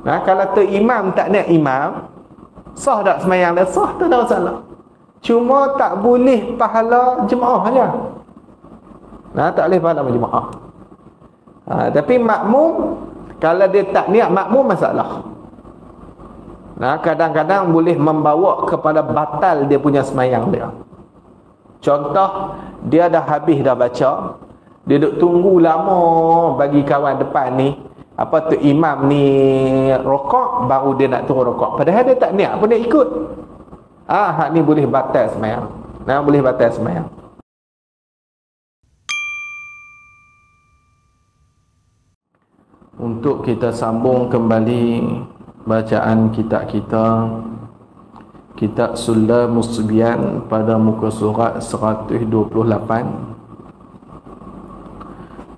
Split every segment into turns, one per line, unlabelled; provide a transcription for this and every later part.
Nah, kalau tu imam tak niat imam, sah tak semayang dia? Sah, tak ada masalah. Cuma tak boleh pahala jemaah aja. Nah, tak boleh pahala jemaah. Tapi makmum, kalau dia tak niat makmum, masalah. Nah, kadang-kadang boleh membawa kepada batal dia punya semayang dia. Contoh, dia dah habis dah baca, dia duk tunggu lama bagi kawan depan ni, apa tu, imam ni rokok, baru dia nak turun rokok. Padahal dia tak niat pun dia ikut. Hak ni boleh batal semayang. Nah, boleh batal semayang. Untuk kita sambung kembali bacaan kitab kita, kitab Sulamus Subyan, pada muka surat 128,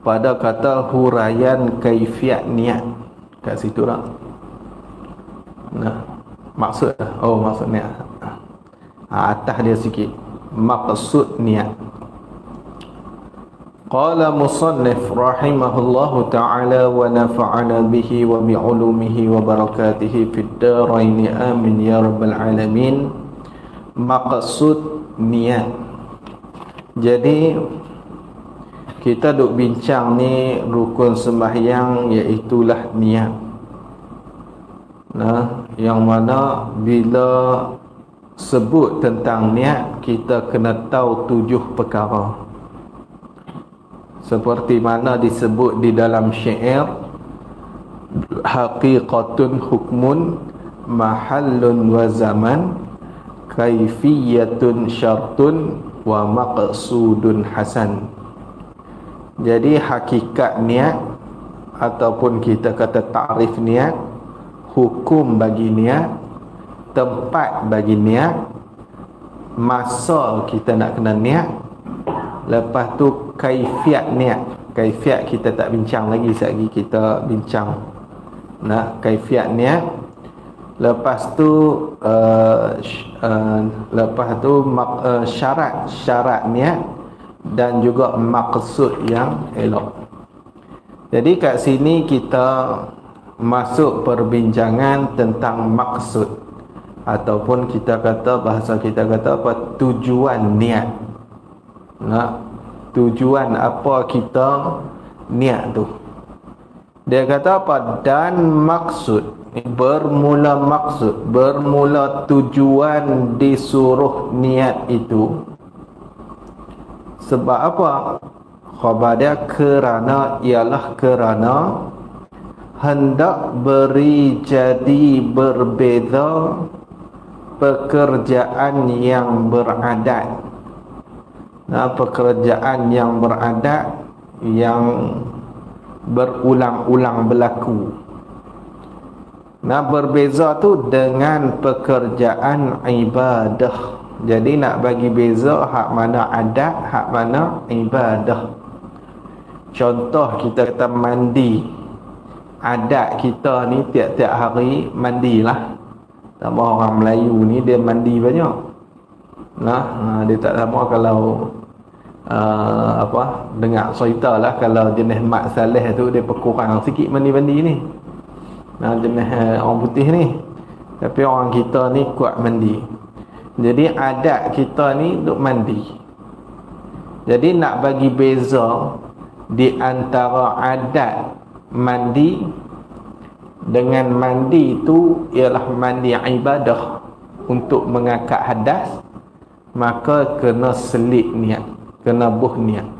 pada kata huraian kaifiat niat kat situ lah. Nah, maksud maksud niat. Atas dia sikit, maksud niat. Qala musannif rahimahullahu ta'ala wa nafa'ana bihi wa bi'ulumihi wa barakatihi fid darain amin ya rabbal alamin. Maksud niat. Jadi kita duk bincang ni rukun sembahyang, iaitulah niat. Nah, yang mana bila sebut tentang niat, kita kena tahu 7 perkara. Seperti mana disebut di dalam syair, haqiqatun hukmun mahallun wa zaman, kaifiyatun syartun wa maqsudun hasan. Jadi hakikat niat, ataupun kita kata ta'rif niat, hukum bagi niat, tempat bagi niat, masa kita nak kena niat, lepas tu kaifiat niat. Kaifiat kita tak bincang lagi, sekali kita bincang. Nah, kaifiat niat. Lepas tu syarat niat, dan juga maksud yang elok. Jadi kat sini kita masuk perbincangan tentang maksud, ataupun kita kata, bahasa kita kata apa, tujuan niat. Nah, tujuan apa kita niat tu. Dia kata apa? Dan maksud, bermula maksud, bermula tujuan disuruh niat itu. Sebab apa? Khabar dia kerana, ialah kerana hendak beri jadi berbeza pekerjaan yang beradat. Nah, pekerjaan yang beradat, yang berulang-ulang berlaku. Nah, berbeza tu dengan pekerjaan ibadah. Jadi nak bagi beza hak mana adat, hak mana ibadah. Contoh kita kata mandi. Adat kita ni tiap-tiap hari mandilah. Tambah orang Melayu ni dia mandi banyak. Nah, dia tak sama kalau dengar cerita lah, kalau jenis Mak Saleh tu dia berkurang sikit mandi-mandi ni. Nah, jenis orang putih ni. Tapi orang kita ni kuat mandi. Jadi adat kita ni duk mandi. Jadi nak bagi beza di antara adat mandi dengan mandi tu ialah mandi ibadah untuk mengangkat hadas, maka kena selit niat, kena buh niat.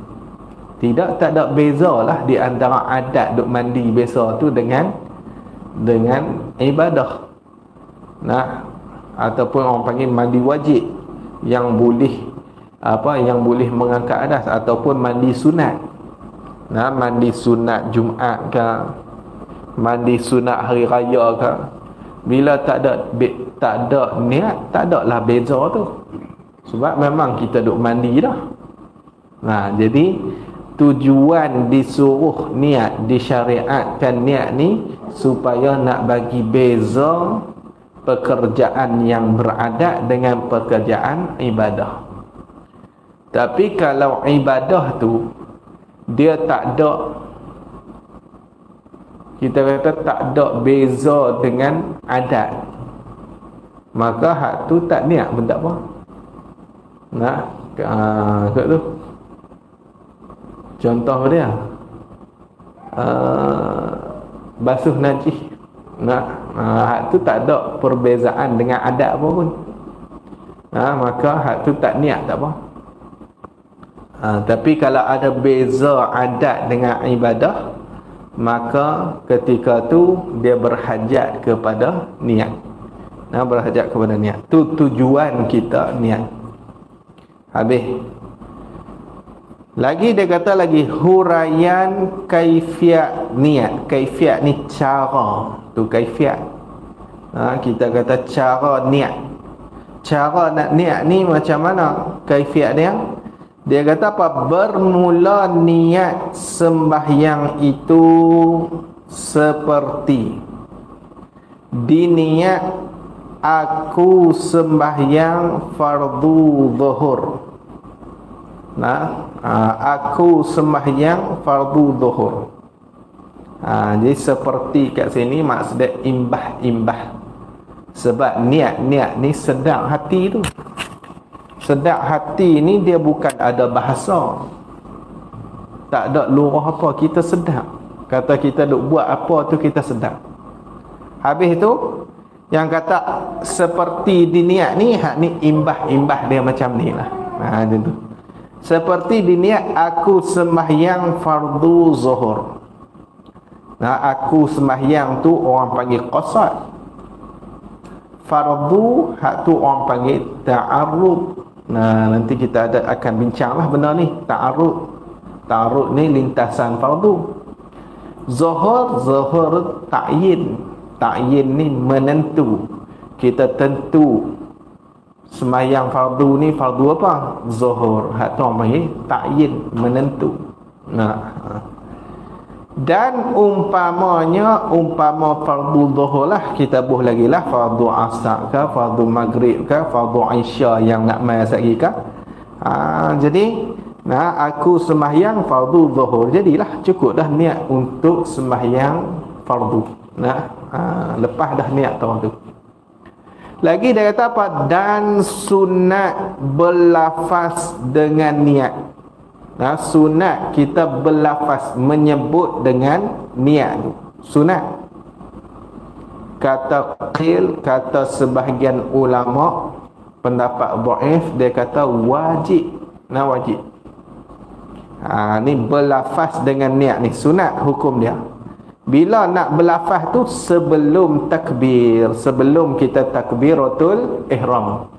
Tak ada beza lah di antara adat duk mandi biasa tu dengan ibadah. Nah, ataupun orang panggil mandi wajib, yang boleh yang boleh mengangkat hadas, ataupun mandi sunat. Nah, mandi sunat Jumaat ke, mandi sunat hari raya ke, bila tak ada niat, tak ada lah beza tu. Sebab memang kita duk mandi dah. Nah, jadi tujuan disuruh niat, disyariatkan niat ni supaya nak bagi beza pekerjaan yang beradat dengan pekerjaan ibadah. Tapi kalau ibadah tu dia tak ada kita kata tak ada beza dengan adat, maka hak tu tak niat pun tak apa. Nah, kat tu contoh dia basuh najis. Nah, hak tu tak ada perbezaan dengan adat apa pun. Maka hak tu tak niat tak apa. Tapi kalau ada beza adat dengan ibadah, maka ketika tu dia berhajat kepada niat. Berhajat kepada niat. Tu tujuan kita niat. Habis. Lagi dia kata lagi huraian kaifiat niat. Kaifiat ni cara. Tu kaifiat. Kita kata cara niat. Cara nak niat ni macam mana? Kaifiat dia. Dia kata apa? Bermula niat sembahyang itu seperti diniat aku sembahyang fardu zuhur. Aku sembahyang fardu zuhur. Jadi seperti kat sini maksudnya imbah-imbah. Sebab niat ni sedang hati tu. Sedap hati ni dia bukan ada bahasa, tak ada lurah apa, kita sedap. Kata kita duk buat apa tu kita sedap. Habis tu yang kata seperti diniat ni, hak ni imbah dia macam ni lah. Macam tu. Seperti diniat aku sembahyang fardu zuhur. Aku sembahyang tu orang panggil qasad. Fardu hak tu orang panggil ta'arrud. Nanti kita akan bincanglah benda ni. Ta'arud ni lintasan fardu. Zuhur ta'yin. Ta'yin ni menentu. Kita tentu sembahyang fardu ni fardu apa? Zuhur. Hak tu orang panggil ta'yin, menentu. Dan umpama fardu zuhur lah, kita buh lagi lah fardu asar ke, fardu maghrib ke, fardu isya yang nak mai lagi ke. Jadi aku sembahyang fardu zuhur, jadilah cukup dah niat untuk sembahyang fardu. Lepas dah niat tu. Lagi dia kata apa? Dan sunat berlafaz dengan niat. Sunat kita berlafaz menyebut dengan niat. Sunat. Kata qil, kata sebahagian ulama pendapat dhaif, dia kata wajib. Wajib. Ni berlafaz dengan niat ni sunat hukum dia. Bila nak berlafaz tu sebelum takbir, sebelum kita takbiratul ihram.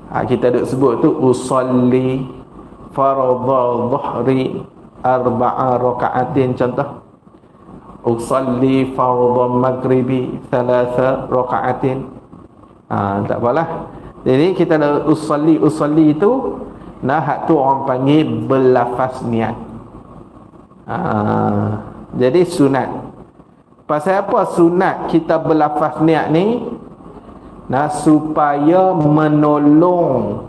Kita duk sebut tu usolli faradha dhuhri arba'a raka'atin, contoh usalli faradha maghribi thalatha raka'atin. Tak apalah. Jadi kita nak usalli itu hak tu orang panggil berlafaz niat. Jadi sunat. Pasal apa sunat kita berlafaz niat ni? Supaya menolong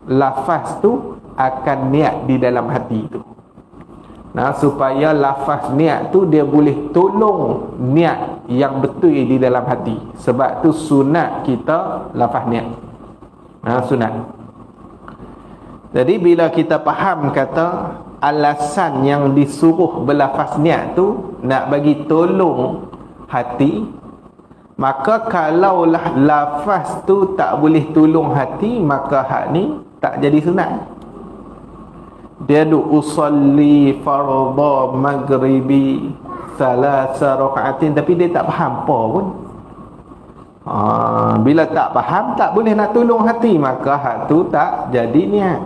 lafaz tu akan niat di dalam hati tu. Supaya lafaz niat tu dia boleh tolong niat yang betul di dalam hati. Sebab tu sunat kita lafaz niat. Sunat. Jadi bila kita faham kata alasan yang disuruh berlafaz niat tu nak bagi tolong hati, maka kalaulah lafaz tu tak boleh tolong hati, maka hak ni tak jadi sunat. Dia duk usalli fardha maghribi thalatha raka'atin, tapi dia tak faham apa pun. Bila tak faham, tak boleh nak tolong hati, maka hak tu tak jadi niat.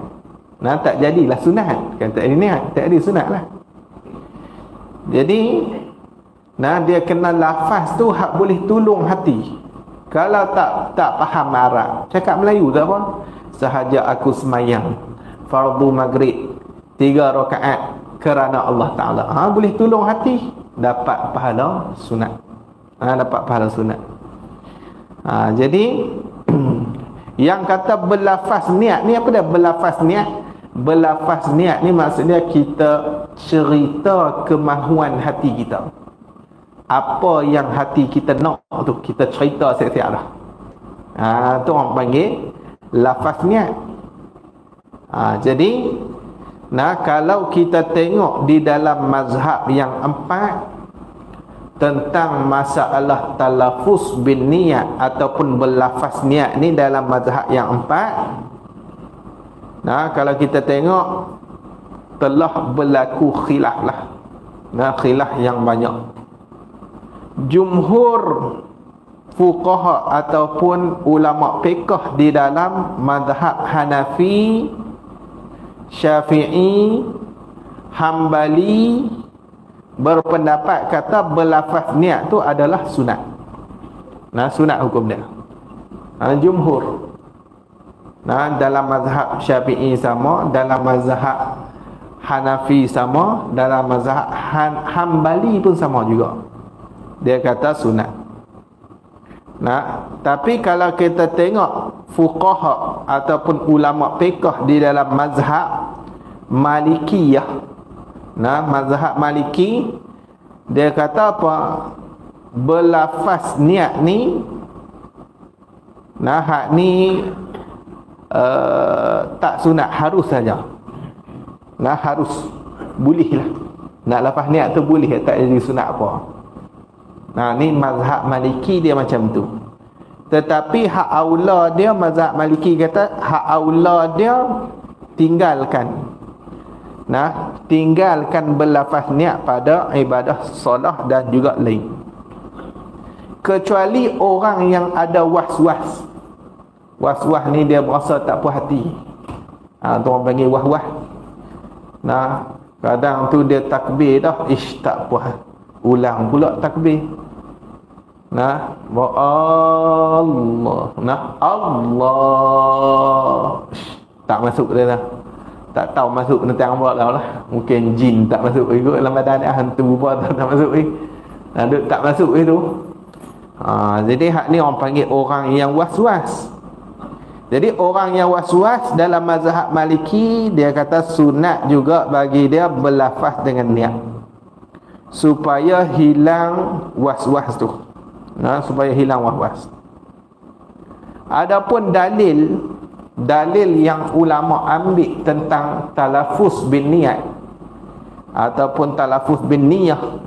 Tak jadilah sunat. Kata ini niat, tak ada sunat lah. Jadi dia kena lafaz tu hak boleh tolong hati. Kalau tak faham Arab, cakap Melayu tak apa. Sahaja aku semayang fardu maghrib 3 rakaat kerana Allah Ta'ala, boleh tolong hati, dapat pahala sunat. Dapat pahala sunat. Jadi yang kata berlafaz niat ni apa dia? Berlafaz niat. Berlafaz niat ni maksudnya kita cerita kemahuan hati kita. apa yang hati kita nak tu kita cerita siap-siap dah. Tu orang panggil lafaz niat. Jadi kalau kita tengok di dalam mazhab yang 4 tentang masalah talafuz bin niat ataupun berlafaz niat ni dalam mazhab yang 4, kalau kita tengok telah berlaku khilaf lah. Khilaf yang banyak. Jumhur fuqaha ataupun ulama fiqh di dalam mazhab Hanafi, Syafi'i, Hambali berpendapat kata berlafaz niat tu adalah sunat. Sunat hukum dia. Jumhur. Dalam mazhab Syafi'i sama, dalam mazhab Hanafi sama, dalam mazhab Hambali pun sama juga. Dia kata sunat. Tapi kalau kita tengok fuqaha ataupun ulama fiqh di dalam mazhab Malikiyah, mazhab Maliki, dia kata apa? Berlafaz niat ni hak ni tak sunat, harus saja. Harus, boleh lah. Nak lafaz niat tu boleh, tak jadi sunat apa. Ni mazhab Maliki dia macam tu. Tetapi hak aula dia, mazhab Maliki kata hak aula dia tinggalkan. Tinggalkan berlafaz niat pada ibadah solat dan juga lain. Kecuali orang yang ada was-was. Was-was ni dia berasa tak puas hati. Tu orang panggil was-was. Kadang tu dia takbir dah, tak puas. Ulang pula takbir. Allah. Allah. Tak masuk dia dah. Tak tahu masuk nanti orang buat lah. Mungkin jin tak masuk ikut dalam badan dia, hantu buat tak masuk tak masuk itu. Jadi hak ni orang panggil orang yang was-was. Jadi orang yang was-was dalam mazhab Maliki, dia kata sunat juga bagi dia berlafaz dengan niat, supaya hilang was-was tu. Supaya hilang was-was. Adapun dalil yang ulama ambil tentang talafuz bin niat ataupun talafuz bin niyah,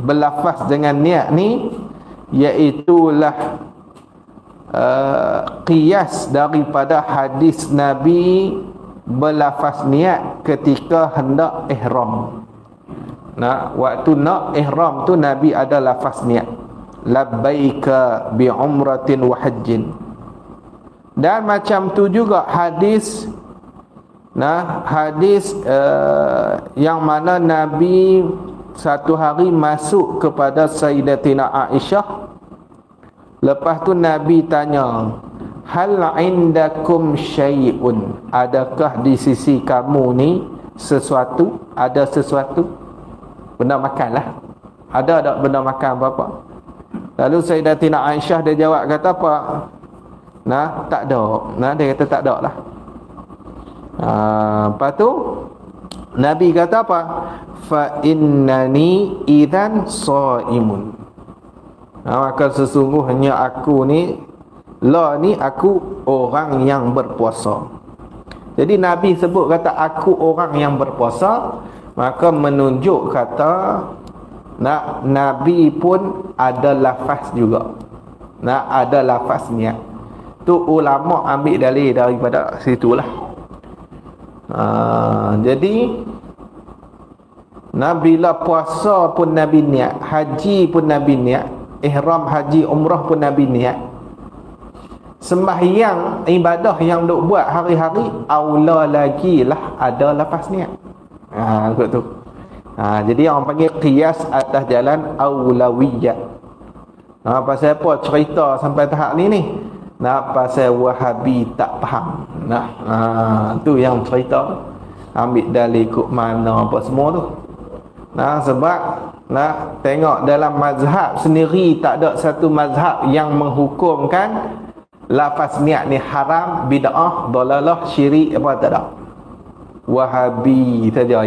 berlafaz dengan niat ni, iaitulah qiyas daripada hadis Nabi berlafaz niat ketika hendak ihram. Waktu nak ihram tu Nabi ada lafaz niat, labbaika bi umratin wa hajjin. Dan macam tu juga hadis yang mana Nabi satu hari masuk kepada Sayyidatina Aisyah. Lepas tu Nabi tanya, hal indakum syai'un, adakah di sisi kamu ni sesuatu? Ada sesuatu? Benda makan lah. Ada tak benda makan apa-apa? Lalu Sayyidatina Aisyah dia jawab kata apa? Tak ada. Dia kata tak ada lah. Lepas tu Nabi kata apa? Fa innani idzan shaimun. Maka sesungguhnya aku ni aku orang yang berpuasa. Jadi Nabi sebut kata aku orang yang berpuasa, maka menunjuk kata Nabi pun ada lafaz juga. Ada lafaz niat. Tu ulama ambil dalil daripada situlah. Jadi bila puasa pun Nabi niat, haji pun Nabi niat, ihram haji umrah pun Nabi niat. Sembahyang ibadah yang duk buat hari-hari, aula lagi lah ada lafaz niat. Kot tu. Jadi orang panggil qiyas atas jalan aulawiyah. Pasal apa cerita sampai tahap ni? Pasal Wahabi tak faham. Tu yang cerita. Ambil dalil ikut mana apa semua tu. Sebab tengok dalam mazhab sendiri tak ada satu mazhab yang menghukumkan lafaz niat ni haram, bid'ah, dalalah, syirik, apa tak ada. Wahabi saja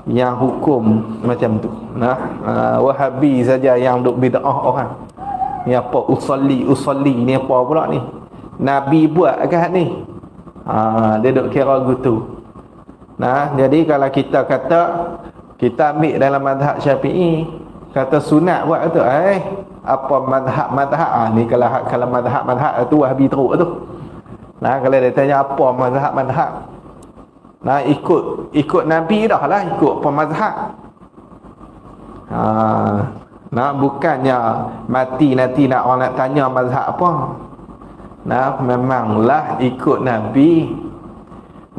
yang hukum macam tu. Wahabi saja yang duk bid'ah orang. Ni apa usolli ni apa pula ni? Nabi buat ke ni? Dia duk kira gitu. Jadi kalau kita kata kita ambil dalam mazhab Syafi'i, kata sunat buat tu, apa mazhab ni kalau mazhab tu Wahabi teruk tu. Kalau dia tanya apa mazhab, ikut Nabi dah lah, ikut apa mazhab. Bukannya mati nanti orang nak tanya mazhab apa. Memanglah ikut Nabi.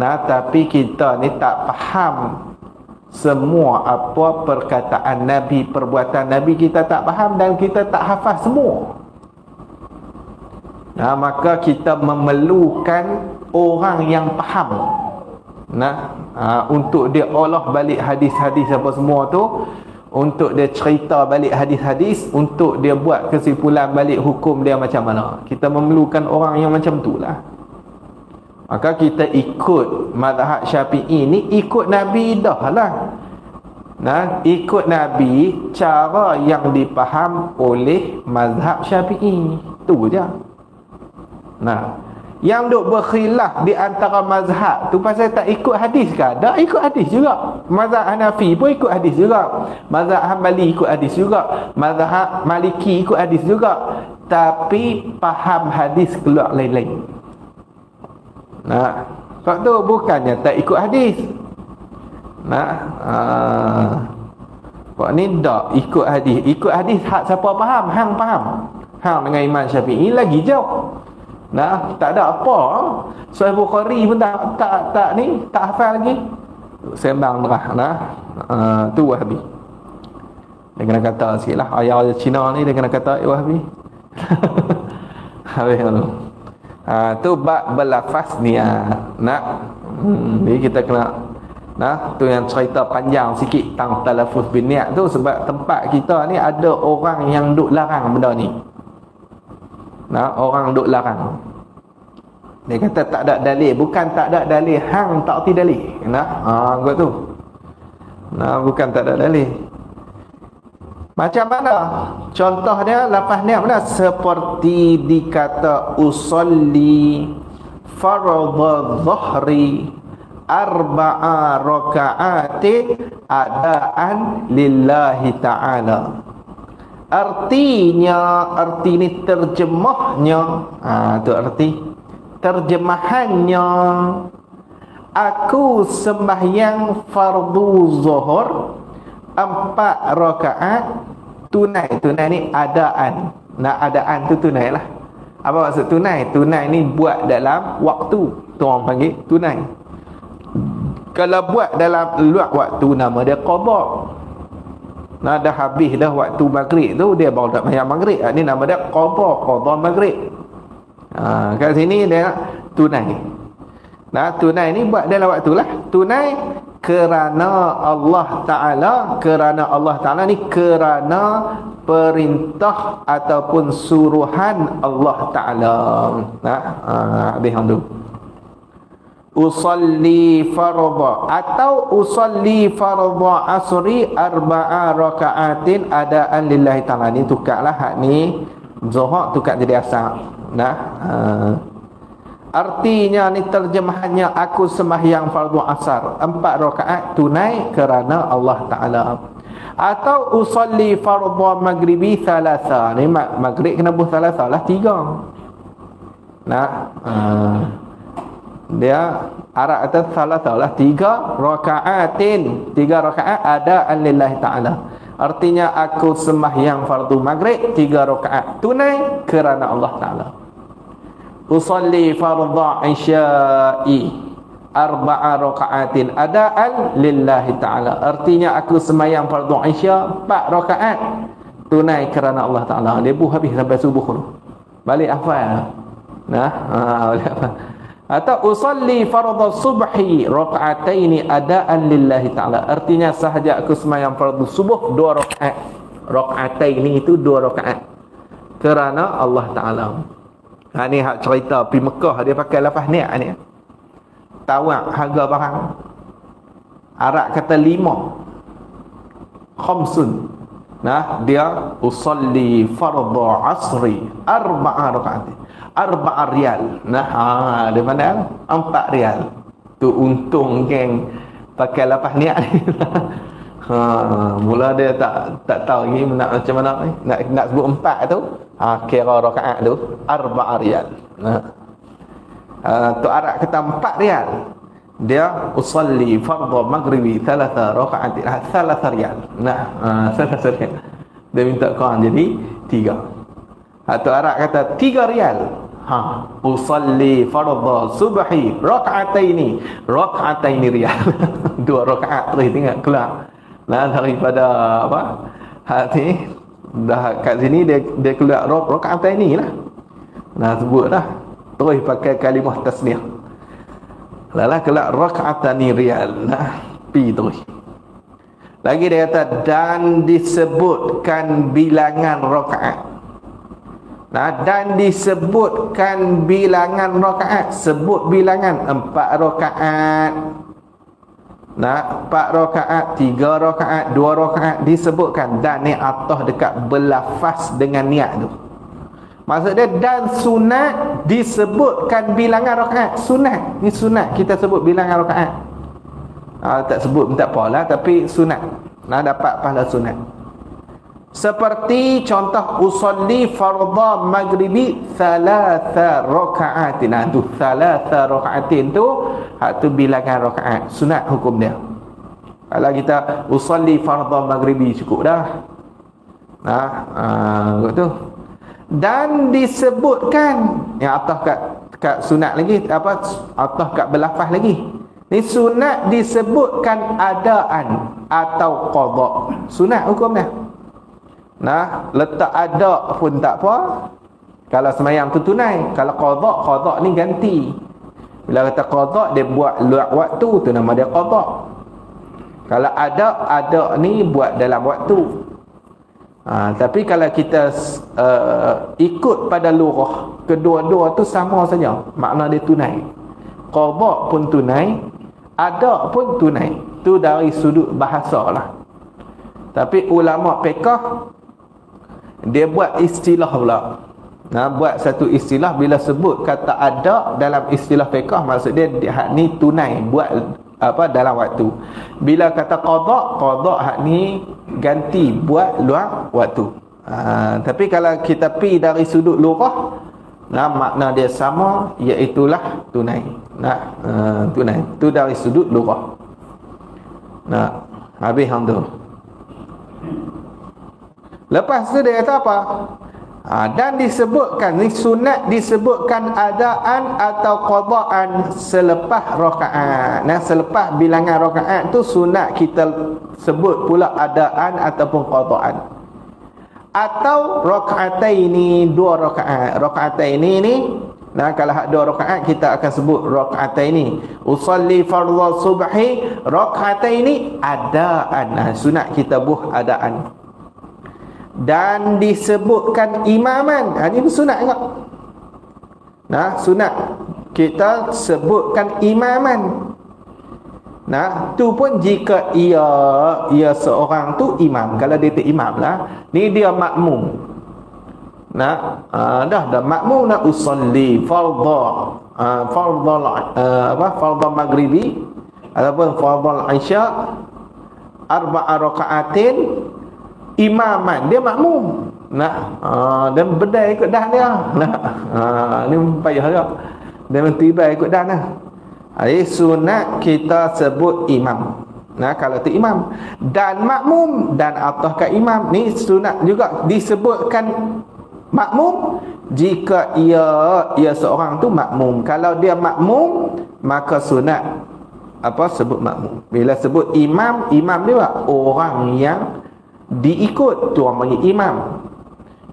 Tapi kita ni tak faham semua apa perkataan Nabi, perbuatan Nabi kita tak faham dan kita tak hafaz semua. Maka kita memerlukan orang yang faham. Untuk dia olah balik hadis-hadis apa semua tu, untuk dia cerita balik hadis-hadis, untuk dia buat kesimpulan balik hukum dia macam mana. Kita memerlukan orang yang macam tu lah. Maka kita ikut mazhab Syafi'i ni, ikut Nabi dah lah. Ikut Nabi cara yang dipaham oleh mazhab Syafi'i. Tu je. Yang duk berkhilaf di antara mazhab tu pasal tak ikut hadis ke? Tak ikut hadis juga. Mazhab Hanafi pun ikut hadis juga. Mazhab Hanbali ikut hadis juga. Mazhab Maliki ikut hadis juga. Tapi faham hadis keluar lain-lain. Sebab tu bukannya tak ikut hadis. Sebab ni tak ikut hadis. Ikut hadis hak siapa faham? Hang faham. Hang dengan Imam Syafi'i lagi jauh. Tak ada apa. Sahih Bukhari pun tak ni, tak hafal lagi. Sembang derah. Tu Wahabi. Dia kena kata sikit lah. Ayah Cina ni dia kena kata Wahabi. Habis tu. Tu bab berlafaz niat. Jadi kita kena tu yang cerita panjang sikit tentang talafuz bin niat tu, sebab tempat kita ni ada orang yang duk larang benda ni. Orang duk larang. Dia kata tak ada dalil. Bukan tak ada dalil, hang tak erti dalil. Buat tu. Bukan tak ada dalil. Macam mana? Contohnya lafaz ni mana? Seperti dikata usolli fardhu dhuhri arba'a raka'ati adaan lillahi ta'ala. Arti ni terjemahnya, tu arti terjemahannya, aku sembahyang fardu zuhur 4 rakaat tunai. Tunai ni adaan. Adaan tu tunai lah. Apa maksud tunai? Tunai ni buat dalam waktu, tu orang panggil tunai. Kalau buat dalam luar waktu, nama dia qada. Dah habis dah waktu maghrib tu, dia baru nak sembahyang maghrib. Ni nama dia qada maghrib. Kat sini dia tunai. Tunai ni buat dalam waktu lah. Tunai kerana Allah Ta'ala ni kerana perintah ataupun suruhan Allah Ta'ala. Habis tu. Usalli fardha atau usalli fardha asri 4 rakaatin adaan lillahi ta'ala. Ni tukarlah hak ni zuhur tukar jadi asar. Artinya ni terjemahannya, aku sembahyang fardu asar 4 rakaat tunai kerana Allah Ta'ala. Atau usalli fardha maghribi 3. Ni maghrib kena buh 3 lah, 3. Dia Arab kata salatah lah, 3 rakaatin, 3 rakaat adaan lillahi ta'ala. Artinya aku sembahyang fardu maghrib 3 rakaat tunai kerana Allah Ta'ala. Usalli fardha isya'i 4 rakaatin adaan lillahi ta'ala. Artinya aku sembahyang fardu isya 4 rakaat tunai kerana Allah Ta'ala. Dia habis sampai subuh tu. Balik hafal. Balik hafal. Atau usalli fardhu subhi rak'ataini adaan lillahi ta'ala. Artinya sahaja aku sembahyang fardu subuh 2 rakaat. Rak'ataini itu 2 rakaat kerana Allah Ta'ala. Ni hak cerita pergi Mekah, dia pakai lafaz niat ni. Tawak harga barang. Arab kata 5. Khamsun. Nah, dia usalli fardhu asri 4 rakaat. 4 riyal. Nah, dia mana? 4 riyal. Tu untung geng pakai lapas niat ni. Mula dia tak tahu ni nak macam mana ni. Nak sebut 4 tu. Kira rakaat tu 4 riyal. Tu Arab kata 4 riyal. Dia usalli fardhu maghribi 3 rakaat 3 riyal. Nah, 3 riyal. Dia minta Quran jadi 3. Tu Arab kata 3 riyal. Usalli fardhu subhi rak'ataini riyal. 2 rakaat terus tengok keluar. Nah, daripada apa? Hati dah kat sini dia keluar rak'ataini lah. Nah, sebut dah. Terus pakai kalimah tasniah. Lalah kelak rak'atani riyal. Nah, pi terus. Lagi dia kata dan disebutkan bilangan rakaat. Nah, dan disebutkan bilangan rakaat. Sebut bilangan 4 rakaat. Nah, 4 rakaat, 3 rakaat, 2 rakaat disebutkan dan ni atas dekat berlafaz dengan niat tu. Maksud dia dan sunat disebutkan bilangan rakaat. Sunat, ni sunat kita sebut bilangan rakaat. Tak sebut pun tak apalah, tapi sunat. Nah, dapat pahala sunat. Seperti contoh usolli fardha maghribi 3 rakaatin. Nah, tu 3 rakaatin tu hak tu bilangan rakaat. Sunat hukum dia. Kalau kita usolli fardha maghribi cukup dah. Nah, tu. Dan disebutkan yang atas kat sunat lagi apa atas kat berlafaz lagi. Ni sunat disebutkan adaan atau qada. Sunat hukum dia. Nah, letak ada pun tak apa. Kalau sembahyang tu tunai, kalau qada ni ganti. Bila kata qada dia buat luar waktu tu nama dia qada. Kalau ada ni buat dalam waktu. Tapi kalau kita ikut pada lurah, kedua-dua tu sama saja, makna dia tunai. Qada pun tunai, ada pun tunai. Tu dari sudut bahasa lah. Tapi ulama fiqh dia buat istilah pula. Nah, buat satu istilah bila sebut kata ada dalam istilah fiqh, maksud dia hak ni tunai, buat apa dalam waktu. Bila kata qada hak ni ganti, buat luar waktu. Tapi kalau kita pi dari sudut lurah, nah makna dia sama, iaitulah tunai. Nah, tunai tu dari sudut lurah. Nah, habis hang tu. Lepas tu dia kata apa? Dan disebutkan ni sunat disebutkan adaan atau qadaan selepas rakaat. Nah, selepas bilangan rakaat tu sunat kita sebut pula adaan ataupun qadaan. Atau rakaataini, 2 rakaat. Rakaataini ni, nah kalau hak 2 rakaat kita akan sebut rakaataini. Usalli fardhu subhi rakaataini adaan. Nah, sunat kita buh adaan. Dan disebutkan imaman. Ini sunat juga. Nah, sunat kita sebutkan imaman. Nah, tu pun jika ia seorang tu imam. Kalau dia tu imam lah, ni dia makmum. Nah, dah makmum nak usolli fardhu fardhu maghribi ataupun fardhu isya 4 rakaatin imaman, dia makmum. Nah, dan berdaya ikut dah dia. Nah, ni payah juga. Dia tiba ikut dah nah. Sunat kita sebut imam. Nah, kalau tu imam dan makmum dan atas ke imam ni sunat juga disebutkan makmum jika ia seorang tu makmum. Kalau dia makmum maka sunat apa sebut makmum. Bila sebut imam dia orang yang diikut, tu orang panggil imam.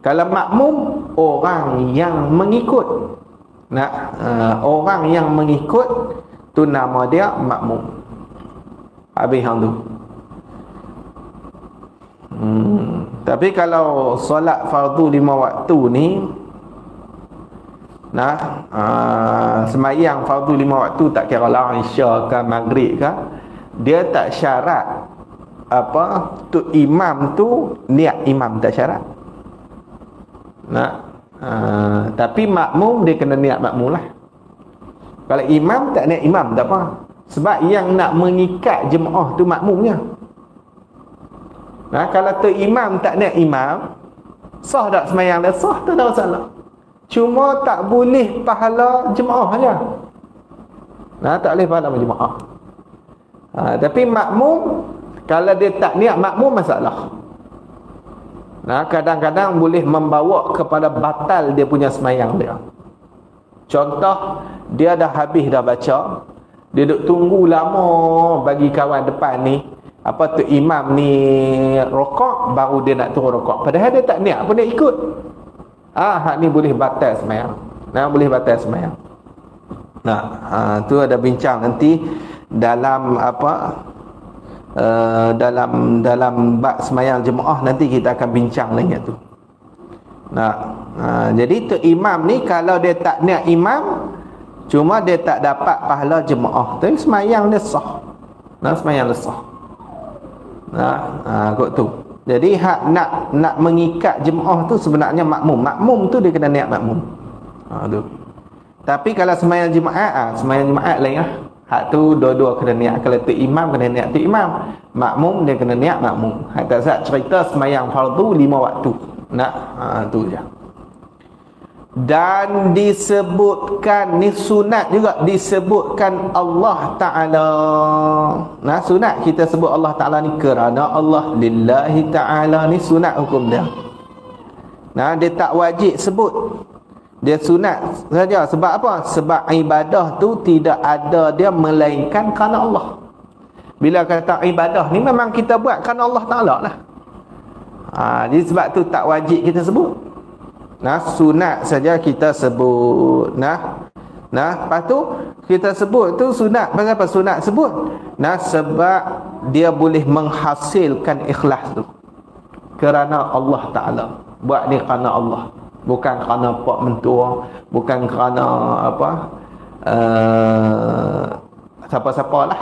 Kalau makmum, orang yang mengikut. Nah, orang yang mengikut tu nama dia makmum. Habis hang tu. Tapi kalau solat fardu 5 waktu ni, nah, sembahyang fardu 5 waktu tak kira lah isya ke maghrib ke, dia tak syarat apa tu imam tu niat imam, tak syarat. Tapi makmum dia kena niat makmum lah. Kalau imam tak niat imam tak apa, sebab yang nak mengikat jemaah tu makmumnya. Kalau tu imam tak niat imam, sah tak semayang dia? Sah, tu tak salah. Cuma tak boleh pahala jemaah aja. Tak boleh pahala jemaah. Tapi makmum, kalau dia tak niat makmum, masalah. Kadang-kadang boleh membawa kepada batal dia punya semayang dia. Contoh, dia dah habis dah baca, dia duk tunggu lama bagi kawan depan ni, apa tu imam ni rokok, baru dia nak turun rokok. Padahal dia tak niat pun dia ikut. Hak ni boleh batal semayang. Boleh batal semayang. Tu ada bincang nanti dalam apa, dalam bab semayang jemaah, nanti kita akan bincang lagi tu. Jadi tu imam ni kalau dia tak niat imam, cuma dia tak dapat pahala jemaah, tapi semayang dia sah. Semayang dia sah. Kot tu. Jadi hak nak mengikat jemaah tu sebenarnya makmum. Makmum tu dia kena niat makmum. Tu. Tapi kalau semayang jemaah, semayang jemaah lain lah. Hak tu dua-dua kena niat. Kalau tu imam kena niat tu imam, makmum dia kena niat makmum. Hak tak sat cerita semayang fardu 5 waktu. Tu je. Dan disebutkan ni sunat juga, disebutkan Allah Ta'ala. Sunat kita sebut Allah Ta'ala ni kerana Allah, lillahi ta'ala, ni sunat hukum dia. Dia tak wajib sebut, dia sunat saja. Sebab apa? Sebab ibadah tu tidak ada dia melainkan kerana Allah. Bila kata ibadah ni memang kita buat kerana Allah Ta'ala lah. Jadi sebab tu tak wajib kita sebut. Sunat saja kita sebut. Lepas tu kita sebut tu sunat. Pasal apa sunat sebut? Sebab dia boleh menghasilkan ikhlas tu kerana Allah Ta'ala. Buat ni kerana Allah, bukan kerana pak mentua, bukan kerana apa siapa-siapa lah.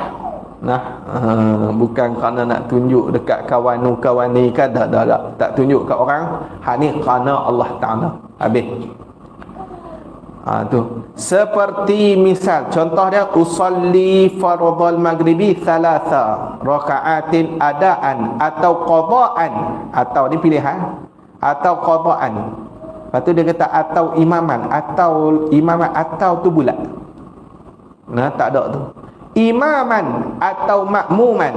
Bukan kerana nak tunjuk dekat kawan ni kan, tak tunjuk kat orang. Hak ni kerana Allah Ta'ala. Habis. Tu seperti misal contoh dia, usalli fardhal maghribi 3 raka'atin adaan atau qada'an. Atau ni pilihan, atau qada'an. Lepas tu dia kata atau imaman, atau tu bulat. Tak ada tu. Imaman atau makmuman.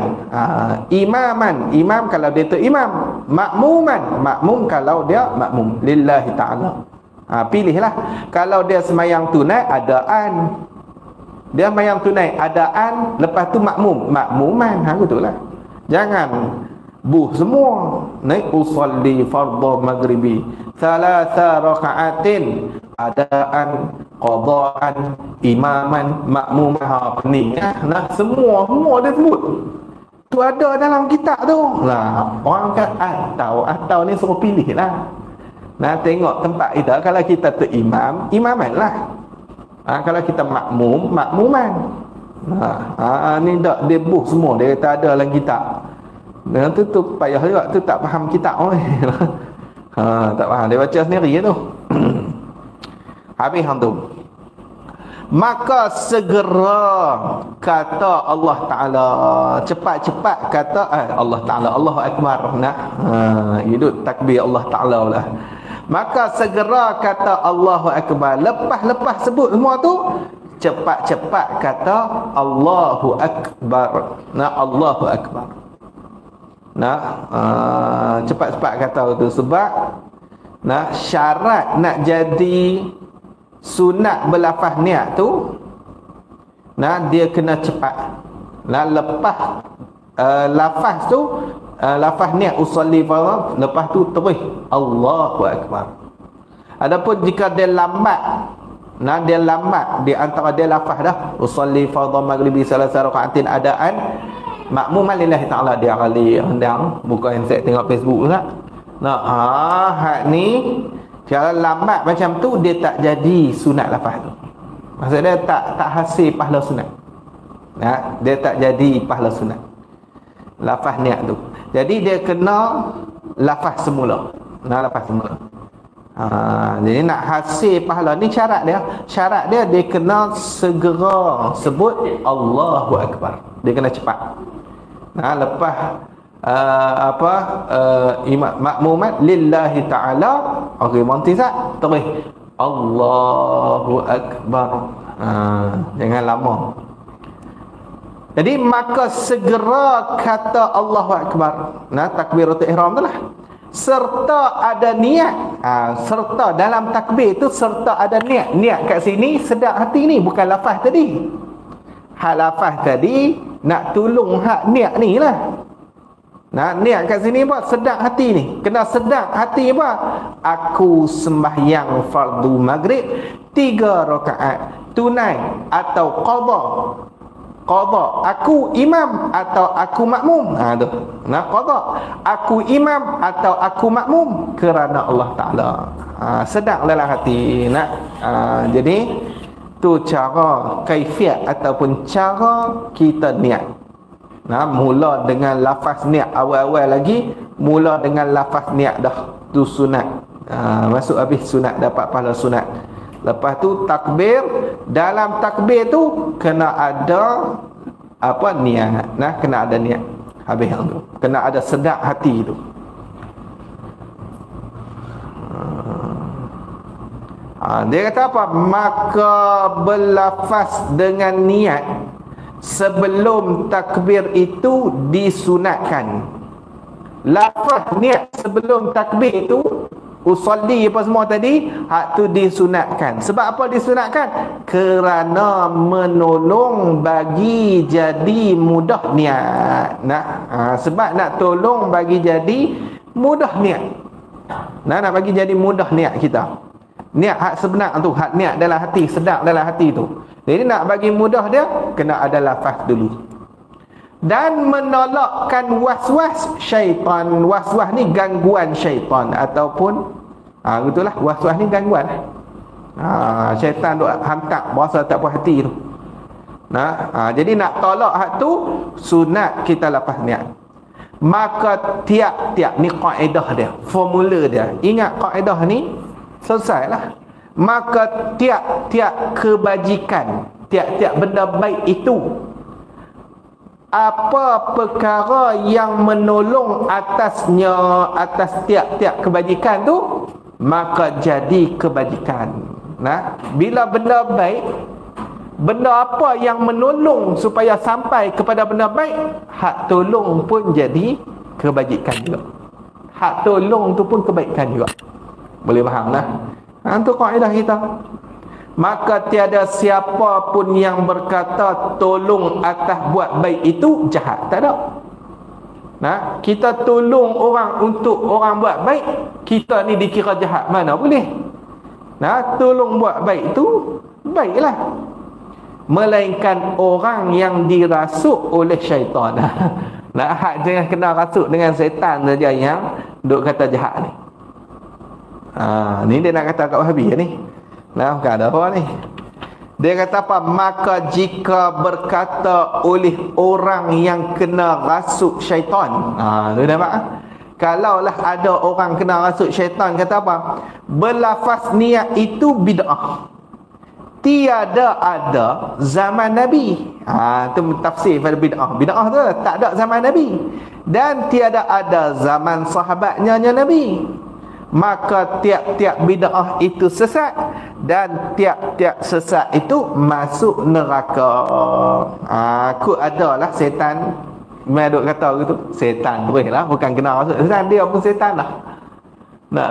Imam kalau dia tu imam, makmum kalau dia makmum lillahi ta'ala. Pilihlah. Kalau dia semayang tunai adaan, dia semayang tunai adaan, lepas tu makmuman. Betul lah. Jangan buh semua. Usalli fardhu maghribi 3 raka'atin adaan, qadaan, imaman, makmumah, pening. Semua dia sebut. Tu ada dalam kitab tu. Orang kata atau ni suruh pilih lah. Tengok tempat kita. Kalau kita tu imam, imaman lah. Kalau kita makmuman. Ni tak debuh semua. Dia kata ada dalam kitab. Tu payah juga. Tu tak faham kitab. Tak faham. Dia baca sendiri tu. Habis tu. Maka segera kata Allah Ta'ala, cepat-cepat kata Allah Ta'ala, Allahu Akbar. Hidup takbir Allah Ta'ala lah. Maka segera kata Allahu Akbar. Lepas sebut semua tu, cepat-cepat kata Allahu Akbar. Allahu Akbar. Cepat-cepat kata tu. Sebab syarat nak jadi sunat berlafaz niat tu, dia kena cepat. Lepas lafaz tu, lafaz niat usolli fardhu, lepas tu terus Allahu Akbar. Adapun jika dia lambat, dia lambat di antara dia lafaz dah usolli fardhu maghribi 3 raka'atin adaan, makmuman lillahi ta'ala, dia kali hendang buka handset tengok Facebook tak. Hak ni kalau lambat macam tu, dia tak jadi sunat lafaz tu. Maksud dia tak hasil pahala sunat. Dia tak jadi pahala sunat. Lafaz niat tu. Jadi dia kena lafaz semula. Lafaz semula. Jadi nak hasil pahala ni syarat dia. Syarat dia kena segera sebut Allahu Akbar. Dia kena cepat. Lepas imam makmumat lillahi ta'ala, okey, montisat terus Allahu Akbar. Jangan lama. Jadi maka segera kata Allahu Akbar. Takbiratul ihram tu lah. Serta ada niat. Serta dalam takbir tu serta ada niat. Niat kat sini sedap hati ni, bukan lafaz tadi. Hak lafaz tadi nak tolong hak niat ni lah. Niat kat sini apa? Sedap hati ni. Kena sedap hati apa? Aku sembahyang fardu maghrib 3 rakaat tunai atau qada. Aku imam atau aku makmum. Tu. Qada. Aku imam atau aku makmum kerana Allah Taala. Sedap dalam hati. Jadi tu cara kaifiat ataupun cara kita niat. Mula dengan lafaz niat awal-awal lagi, mula dengan lafaz niat dah. Tu sunat. Masuk habis sunat, dapat pahala sunat. Lepas tu takbir, dalam takbir tu kena ada niat. Kena ada niat. Habis tu. Kena ada sedap hati tu. Dia kata apa? Maka berlafaz dengan niat sebelum takbir itu disunatkan. Lafaz niat sebelum takbir itu, usolli apa semua tadi, hak tu disunatkan. Sebab apa disunatkan? Kerana menolong bagi jadi mudah niat. Sebab nak tolong bagi jadi mudah niat. Nak bagi jadi mudah niat kita. Niat hak sebenar tu, hak niat dalam hati, sedap dalam hati tu. Jadi nak bagi mudah dia, kena ada lafaz dulu. Dan menolakkan was-was syaitan. Was-was ni gangguan syaitan ataupun itulah, was-was ni gangguan. Syaitan duk hantar berasa tak puas hati tu. Jadi nak tolak hak tu, sunat kita lafaz niat. Maka tiap-tiap ni kaedah dia, formula dia. Ingat kaedah ni, selesailah. Maka tiap-tiap kebajikan, tiap-tiap benda baik itu, apa perkara yang menolong atasnya, atas tiap-tiap kebajikan tu, maka jadi kebajikan. Bila benda baik, benda apa yang menolong supaya sampai kepada benda baik, hak tolong pun jadi kebajikan juga. Hak tolong tu pun kebaikan juga. Boleh faham lah. Itu kaedah kita. Maka tiada siapa pun yang berkata tolong atas buat baik itu jahat. Tak ada. Kita tolong orang untuk orang buat baik, kita ni dikira jahat. Mana boleh. Tolong buat baik itu baiklah. Melainkan orang yang dirasuk oleh syaitan. Hak jangan kena rasuk dengan syaitan saja yang duk kata jahat ni. Ni dia nak kata kat Wahabi ni. Bukan ada apa ni. Dia kata apa? Maka jika berkata oleh orang yang kena rasuk syaitan. Tu nampak? Kalaulah ada orang kena rasuk syaitan, kata apa? Berlafaz niat itu bid'ah. Tiada ada zaman Nabi. Itu tafsir pada bid'ah. Bid'ah tu tak ada zaman Nabi. Dan tiada ada zaman sahabatnya Nabi. Maka tiap-tiap bid'ah itu sesat, dan tiap-tiap sesat itu masuk neraka. Aku adalah setan. Mereka kata gitu, setan boleh lah, bukan kena masuk setan, dia pun setan lah.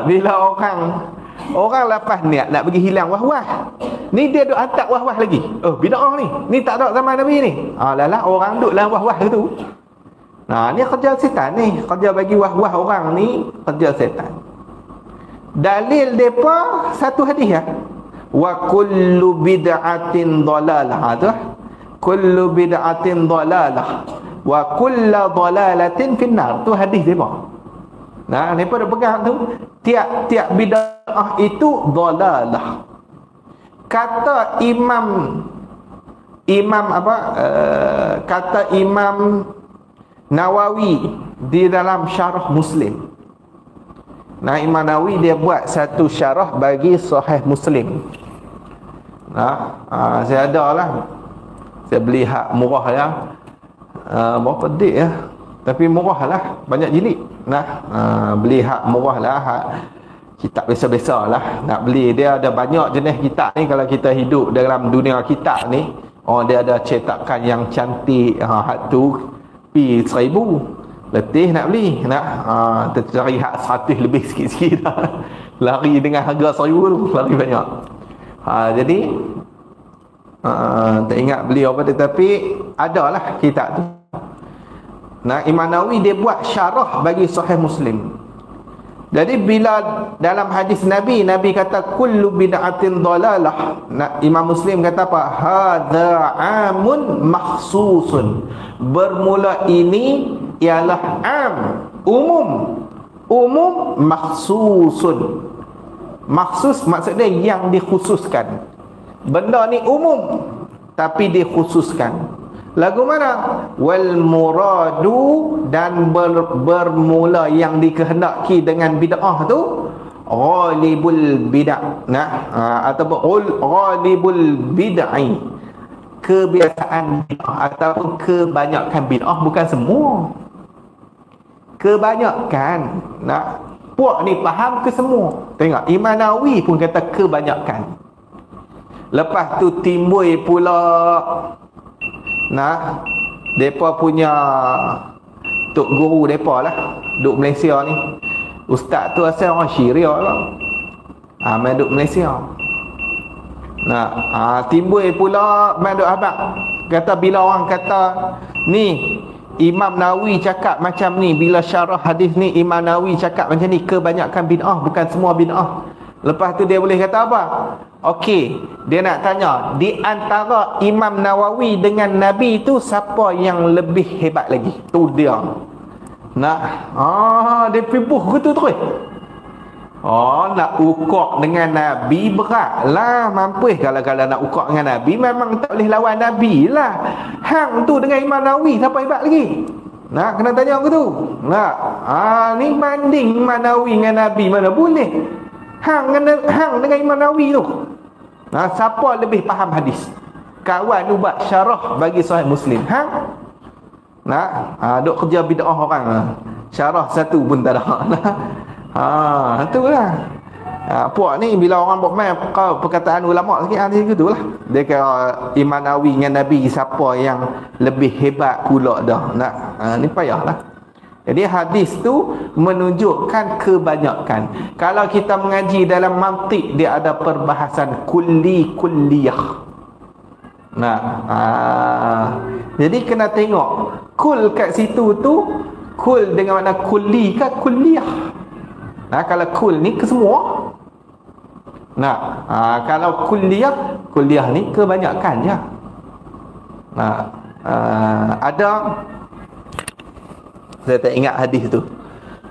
Bila orang lepas niat nak bagi hilang wah-wah, ni dia duk hantar wah-wah lagi. Bid'ah ni tak ada zaman Nabi ni. Lalah orang duk dalam wah-wah tu. Ni kerja setan ni, kerja bagi wah-wah orang ni, kerja setan. Dalil depa satu hadis ya. Wa kullu bid'atin dhalalah. Kullu bid'atin dhalalah wa kullu dhalalatin finnar. Tu hadis depa. Depa dah pegang tu, tiap-tiap bid'ah itu dhalalah. Kata Imam kata Imam Nawawi di dalam syarah Muslim. Nah, Imam Nawawi dia buat satu syarah bagi Sahih Muslim. Saya ada lah. Saya beli hak murah ya. Berapa dik ya? Tapi murah lah, banyak jilid. Beli hak murah lah, hak kitab biasa-biasa lah. Nak beli, dia ada banyak jenis kitab ni. Kalau kita hidup dalam dunia kitab ni, dia ada cetakan yang cantik. Hak tu pi 1,000 letih nak beli. Tercari hak 100 lebih sikit-sikit dah. Lari dengan harga 1,000 tu, lari banyak. Jadi tak ingat beli apa, tetapi adalah kitab tu. Imam Nawawi dia buat syarah bagi Sahih Muslim. Jadi bila dalam hadis Nabi kata kullu bid'atin dhalalah, Imam Muslim kata apa? Hadza amun makhsusun. Bermula ini ialah am, umum makhsusun. Makhsus maksudnya yang dikhususkan. Benda ni umum tapi dikhususkan. Lagu mana? Wal muradu, dan bermula yang dikehendaki dengan bid'ah tu ghalibul bid'ah, ataupun ghalibul bid'ah, kebiasaan bid'ah ataupun kebanyakan bid'ah, bukan semua. Kebanyakan. Puak ni faham ke semua? Tengok Imam Nawawi pun kata kebanyakan. Lepas tu timbul pula depa punya tok guru depa lah duk Malaysia ni. Ustaz tu asal orang Syria lah. Main duk Malaysia. Timbul pula main duk abang. Kata bila orang kata ni Imam Nawawi cakap macam ni, bila syarah hadis ni Imam Nawawi cakap macam ni, kebanyakan bid'ah, bukan semua bid'ah. Lepas tu dia boleh kata apa? Okey, dia nak tanya, di antara Imam Nawawi dengan Nabi tu siapa yang lebih hebat lagi? Tu dia. Dia pipuh ke tu terus? Nak ukur dengan Nabi berat lah. Mampus kalau nak ukur dengan Nabi, memang tak boleh lawan Nabi lah. Hang tu dengan Imam Nawawi siapa hebat lagi? Kena tanya aku tu. Ni banding Imam Nawawi dengan Nabi, mana boleh. Hang dengan Imam Nawawi tu. Siapa lebih faham hadis? Kawan tu buat syarah bagi Sahih Muslim. Duk kerja bid'ah orang. Syarah satu pun tak ada. Itulah. Puak ni bila orang buat main perkataan ulama sikit hadis gitu lah. Dia kata Imam Nawawi dengan Nabi siapa yang lebih hebat pula dah. Ni payahlah. Jadi hadis tu menunjukkan kebanyakan. Kalau kita mengaji dalam mantik, dia ada perbahasan kulliyah. Jadi kena tengok kul kat situ tu, kul dengan makna kulli ke kulliyah. Kalau kul ni ke semua. Kalau kulliyah ni kebanyakan je. Ada, saya tak ingat hadis tu.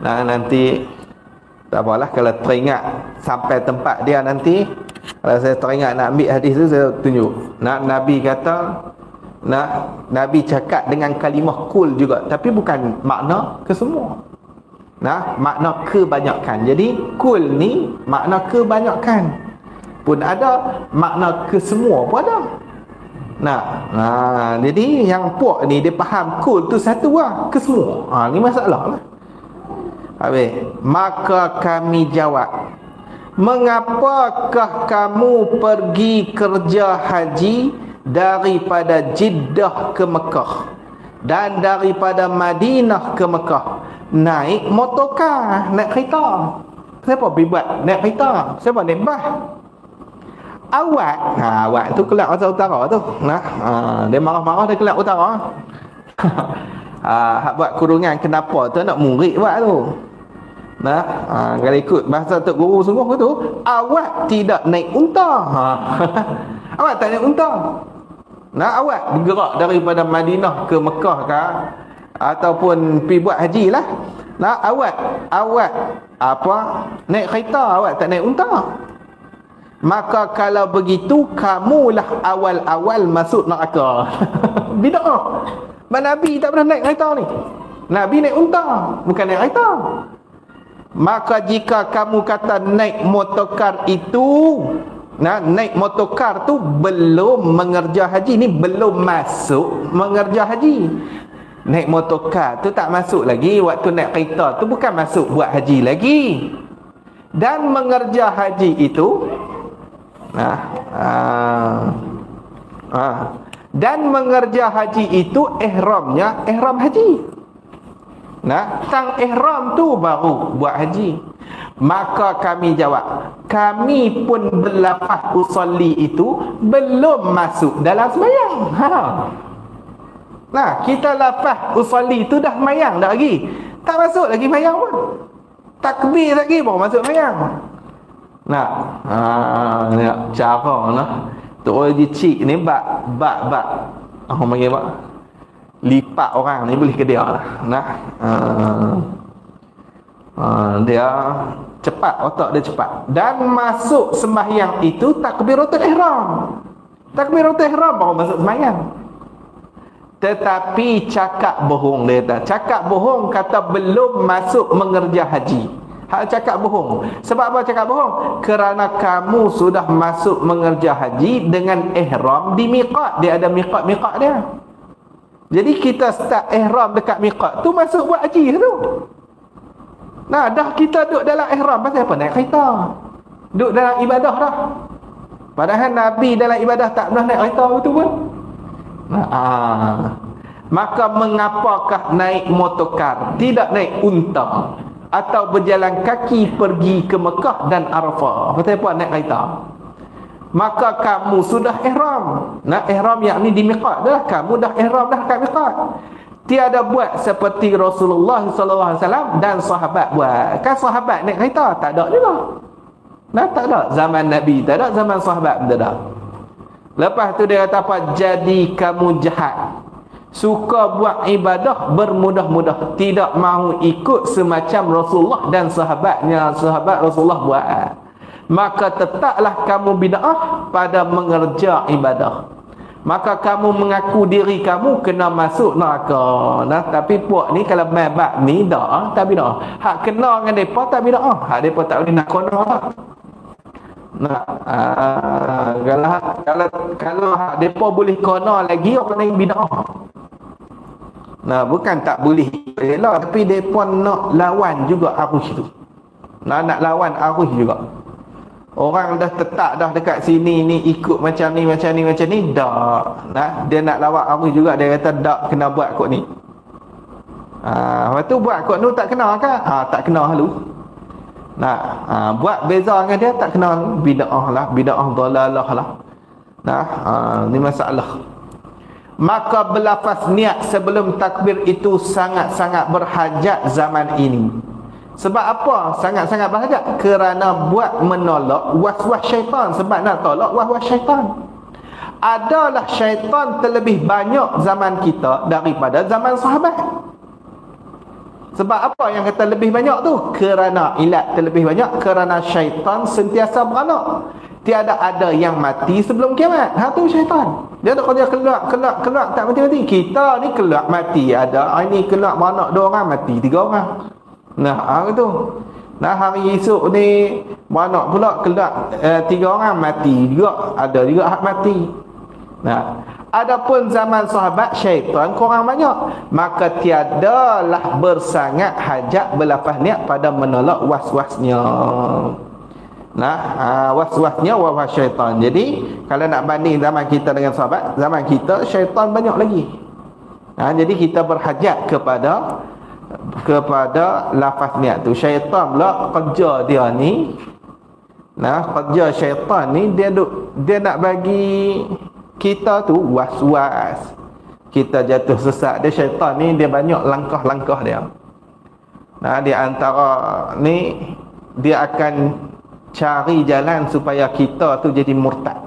Nanti tak apalah, kalau teringat sampai tempat dia nanti, kalau saya teringat nak ambil hadis tu, saya tunjuk. Nabi kata, Nabi cakap dengan kalimah kul juga, tapi bukan makna ke semua. Makna kebanyakan. Jadi kul ni makna kebanyakan pun ada, makna ke semua pun ada. Jadi yang puak ni dia faham kul tu satu lah, ke semua. Ni masalah lah. Habis, maka kami jawab, mengapakah kamu pergi kerja haji daripada Jeddah ke Mekah dan daripada Madinah ke Mekah naik motorkar, naik kereta? Siapa buat naik kereta? Siapa naik bas? Awak. Awak tu Kelang Utara tu. Dia marah-marah dia Kelang Utara. Hak buat kurungan kenapa tu nak murid buat tu. Kalau ikut bahasa Tok Guru sungguh tu, awak tidak naik unta. Awak tak naik unta. Awak bergerak daripada Madinah ke Mekah ke, ataupun pergi buat haji lah. Awak apa naik kereta, awak tak naik unta. maka kalau begitu kamulah awal-awal masuk neraka. Bid'ah. Nabi tak pernah naik kereta ni. Nabi naik unta, bukan naik kereta. Maka jika kamu kata naik motorkar itu, naik motorkar tu belum mengerja haji, ni belum masuk mengerja haji. Naik motorkar tu tak masuk lagi. Waktu naik kereta tu bukan masuk buat haji lagi. Dan mengerja haji itu dan mengerja haji itu ihramnya ihram haji. Tang ihram tu baru buat haji. Maka kami jawab, kami pun berlafaz usolli itu belum masuk dalam sembahyang. Kita lafaz usolli itu dah sembahyang dah lagi. Tak masuk lagi sembahyang pun. Takbir lagi baru masuk sembahyang. Ni cara lah. Tu orang cik ni bak. Orang panggil bak. Lipat orang ni boleh ke dia lah. Dia cepat, otak dia cepat. Dan masuk sembahyang itu takbiratul ihram. Takbiratul ihram baru masuk sembahyang. Tetapi cakap bohong dia kata. Cakap bohong kata belum masuk mengerja haji. Hak cakap bohong. Sebab apa cakap bohong? Kerana kamu sudah masuk mengerja haji dengan ihram di miqat. Dia ada miqat-miqat dia. Jadi kita start ihram dekat miqat tu masuk buat haji tu. Dah kita duduk dalam ihram pasal apa? Naik kereta. Duduk dalam ibadah dah. Padahal Nabi dalam ibadah tak pernah naik kereta betul pun. Maka mengapakah naik motorkar, tidak naik unta, atau berjalan kaki pergi ke Mekah dan Arafah? Pasal apa naik kereta? Maka kamu sudah ihram. Ihram yakni di miqat dah. Kamu dah ihram dah kat miqat. Tiada buat seperti Rasulullah sallallahu alaihi wasallam dan sahabat buat. Kan sahabat naik kereta? Tak ada juga. Tak ada. Zaman Nabi tak ada, zaman sahabat tak ada. Lepas tu dia kata apa? Jadi kamu jahat. Suka buat ibadah bermudah-mudah, tidak mahu ikut semacam Rasulullah dan sahabatnya, sahabat Rasulullah buat. Maka tetaplah kamu bid'ah pada mengerja ibadah. Maka kamu mengaku diri kamu kena masuk neraka. Tapi puak ni kalau main bab ni tak bid'ah. Hak kena dengan depa tak bid'ah. Hak depa tak boleh nak kena lah. Kalau hak depa boleh kena lagi, orang lain bid'ah. Bukan tak boleh elak, tapi depa nak lawan juga arus tu. Nak lawan arus juga. Orang dah tetap dah dekat sini ni, ikut macam ni dak. Dia nak lawan arus juga. Dia kata dak, kena buat kot ni. Lepas tu buat kot ni tak kena kan? Tak kena halu. Buat beza dengan dia tak kena, bid'ah lah, bid'ah dalalah lah. Ni masalah. Maka berlafaz niat sebelum takbir itu sangat-sangat berhajat zaman ini. Sebab apa sangat-sangat berhajat? Kerana buat menolak was-was syaitan. Sebab nak tolak was-was syaitan. Adalah syaitan terlebih banyak zaman kita daripada zaman sahabat. Sebab apa yang kata lebih banyak tu? Kerana ilat terlebih banyak, kerana syaitan sentiasa beranak. Tiada ada yang mati sebelum kiamat. Tu syaitan. Dia tak kerja kelak tak mati-mati. Kita ni kelak mati ada. Ini kelak beranak 2 orang, mati 3 orang. Itu. Hari esok ni beranak pula kelak 3 orang, mati juga. Ada juga hak mati. Adapun zaman sahabat syaitan kurang banyak, maka tiadalah bersangat hajat berlafaz niat pada menolak was-wasnya. Was-wasnya was-was syaitan. Jadi kalau nak banding zaman kita dengan sahabat, zaman kita syaitan banyak lagi. Jadi kita berhajat kepada lafaz niat tu. Syaitan pula kerja dia ni, kerja syaitan ni dia nak bagi kita tu was-was, kita jatuh sesat. Dia syaitan ni dia banyak langkah-langkah dia. Di antara ni dia akan cari jalan supaya kita tu jadi murtad.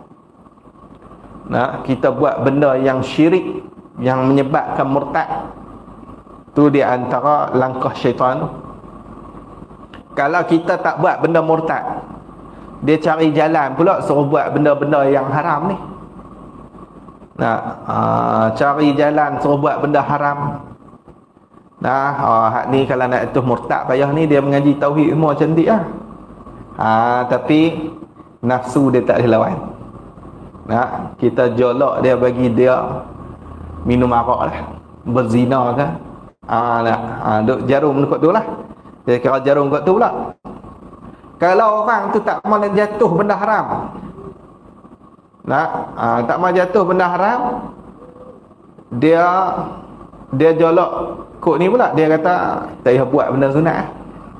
Kita buat benda yang syirik yang menyebabkan murtad. Tu di antara langkah syaitan. Kalau kita tak buat benda murtad, dia cari jalan pula suruh buat benda-benda yang haram ni. Cari jalan suruh buat benda haram. Hak ni kalau nak tu murtad payah ni, dia mengaji tauhid semua cantik lah. Tapi nafsu dia tak boleh lawan. Kita jolok dia, bagi dia minum arak lah, berzina kan. Duk jarum kot tu lah. Dia kira jarum kot tu pula. Kalau orang tu tak mau jatuh benda haram, tak mau jatuh benda haram, dia jolok kok ni pula. Dia kata tak payah buat benda sunat.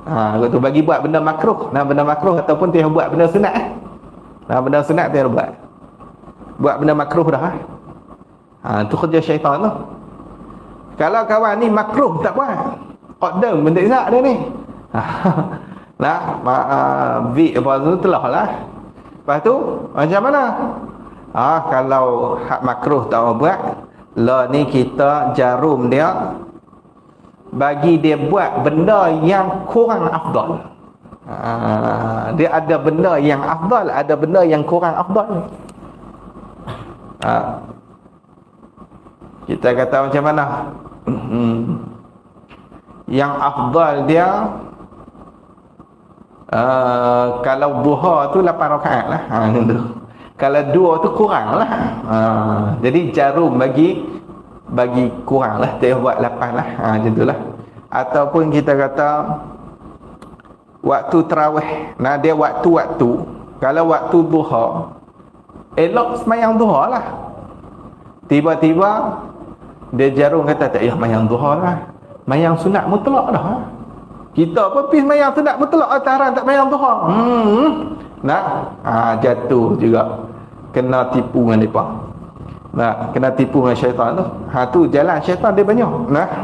Kok tu bagi buat benda makruh. Benda makruh ataupun tak payah buat benda sunat. Benda sunat tak payah buat benda makruh dah. Tu kerja syaitan tu. Kalau kawan ni makruh tak buat, order benda izak dia ni. Vik apa tu telah lah. Lepas tu macam mana? Kalau hak makruh tak buat, lah ni kita jarum dia, bagi dia buat benda yang kurang afdal. Dia ada benda yang afdal, ada benda yang kurang afdal. Kita kata macam mana? Yang afdal dia, kalau duha tu 8 rakaat lah. Kalau 2 tu kurang lah. Jadi jarum bagi kurang lah, dia buat 8 lah. Macam tu lah. Ataupun kita kata waktu tarawih, dia waktu-waktu. Kalau waktu duha, elok semayang duha lah. Tiba-tiba dia jarum kata tak payah mayang duha lah, mayang sunat mutlak dah. Kita pun pergi semayang sunat mutlak, taran tak mayang duha. Jatuh juga, kena tipu dengan mereka. Kena tipu dengan syaitan tu. Tu jalan syaitan dia banyak.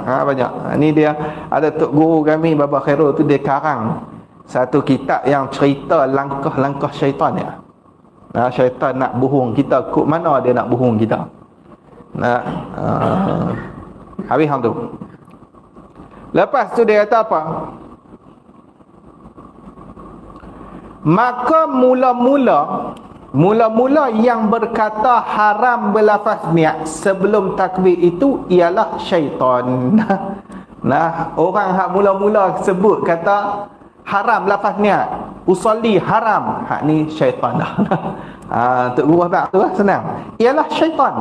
Banyak. Ni dia ada tok guru kami Baba Khairul tu, dia karang satu kitab yang cerita langkah-langkah syaitan ya. Syaitan nak bohong kita, kok mana dia nak bohong kita. Habis hang tu. Lepas tu dia kata apa? Maka mula-mula yang berkata haram berlafaz niat sebelum takbir itu ialah syaitan. Orang hak mula-mula sebut kata haram lafaz niat, usolli haram, hak ni syaitan dah. Tok guru tak tu lah, senang. Ialah syaitan.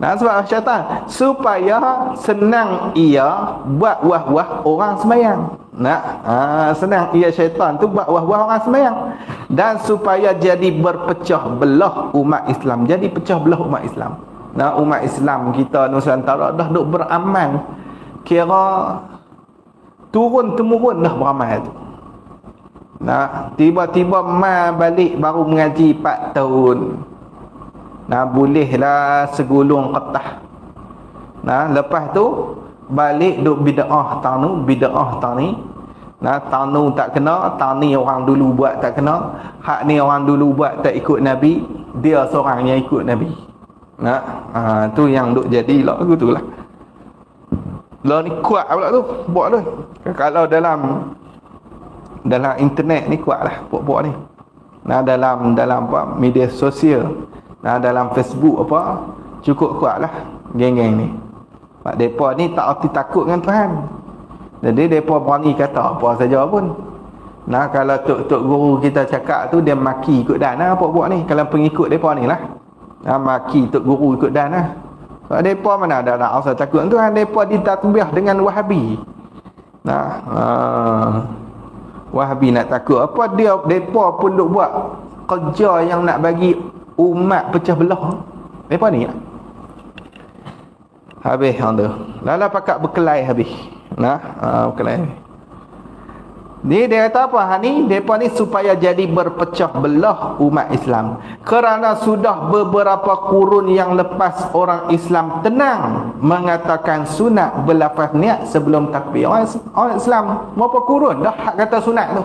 Sebab syaitan supaya senang ia buat wah-wah orang sembahyang. Senang ia syaitan tu buat wah-wah orang sembahyang, dan supaya jadi berpecah belah umat Islam. Jadi pecah belah umat Islam. Umat Islam kita Nusantara dah duk beramal, kira turun temurun dah beramal tu. Tiba-tiba balik baru mengaji 4 tahun. Bolehlah segulung ketah. Lepas tu balik duk bid'ah tanu, bid'ah tani. Tanu tak kena, tani orang dulu buat tak kena, hak ni orang dulu buat tak ikut Nabi, dia seorang yang ikut Nabi. Tu yang duk jadi lah tu lah. Lah ni kuat pula tu, buat tu. Kalau dalam internet ni kuat lah buat ni. Dalam apa media sosial, dalam Facebook apa, cukup kuat lah geng-geng ni. Mak mereka ni tak arti takut dengan Tuhan. Jadi mereka berani kata apa saja pun. Kalau tok guru kita cakap tu, dia maki ikut dan apa buat ni. Kalau pengikut mereka ni lah, maki tok guru ikut dan lah. Sebab mereka mana ada nak asal takut Tuhan. Mereka ditatbiah dengan Wahabi. Wahabi nak takut apa, mereka pun duk buat kerja yang nak bagi umat pecah belah. Mereka ni habis hang tu. Lala pakat berkelai habis. Berkelai. Ni dia kata apa? Ni depa ni supaya jadi berpecah belah umat Islam. Kerana sudah beberapa kurun yang lepas orang Islam tenang mengatakan sunat berlafaz niat sebelum takbir. Orang Islam berapa kurun dah hak kata sunat tu.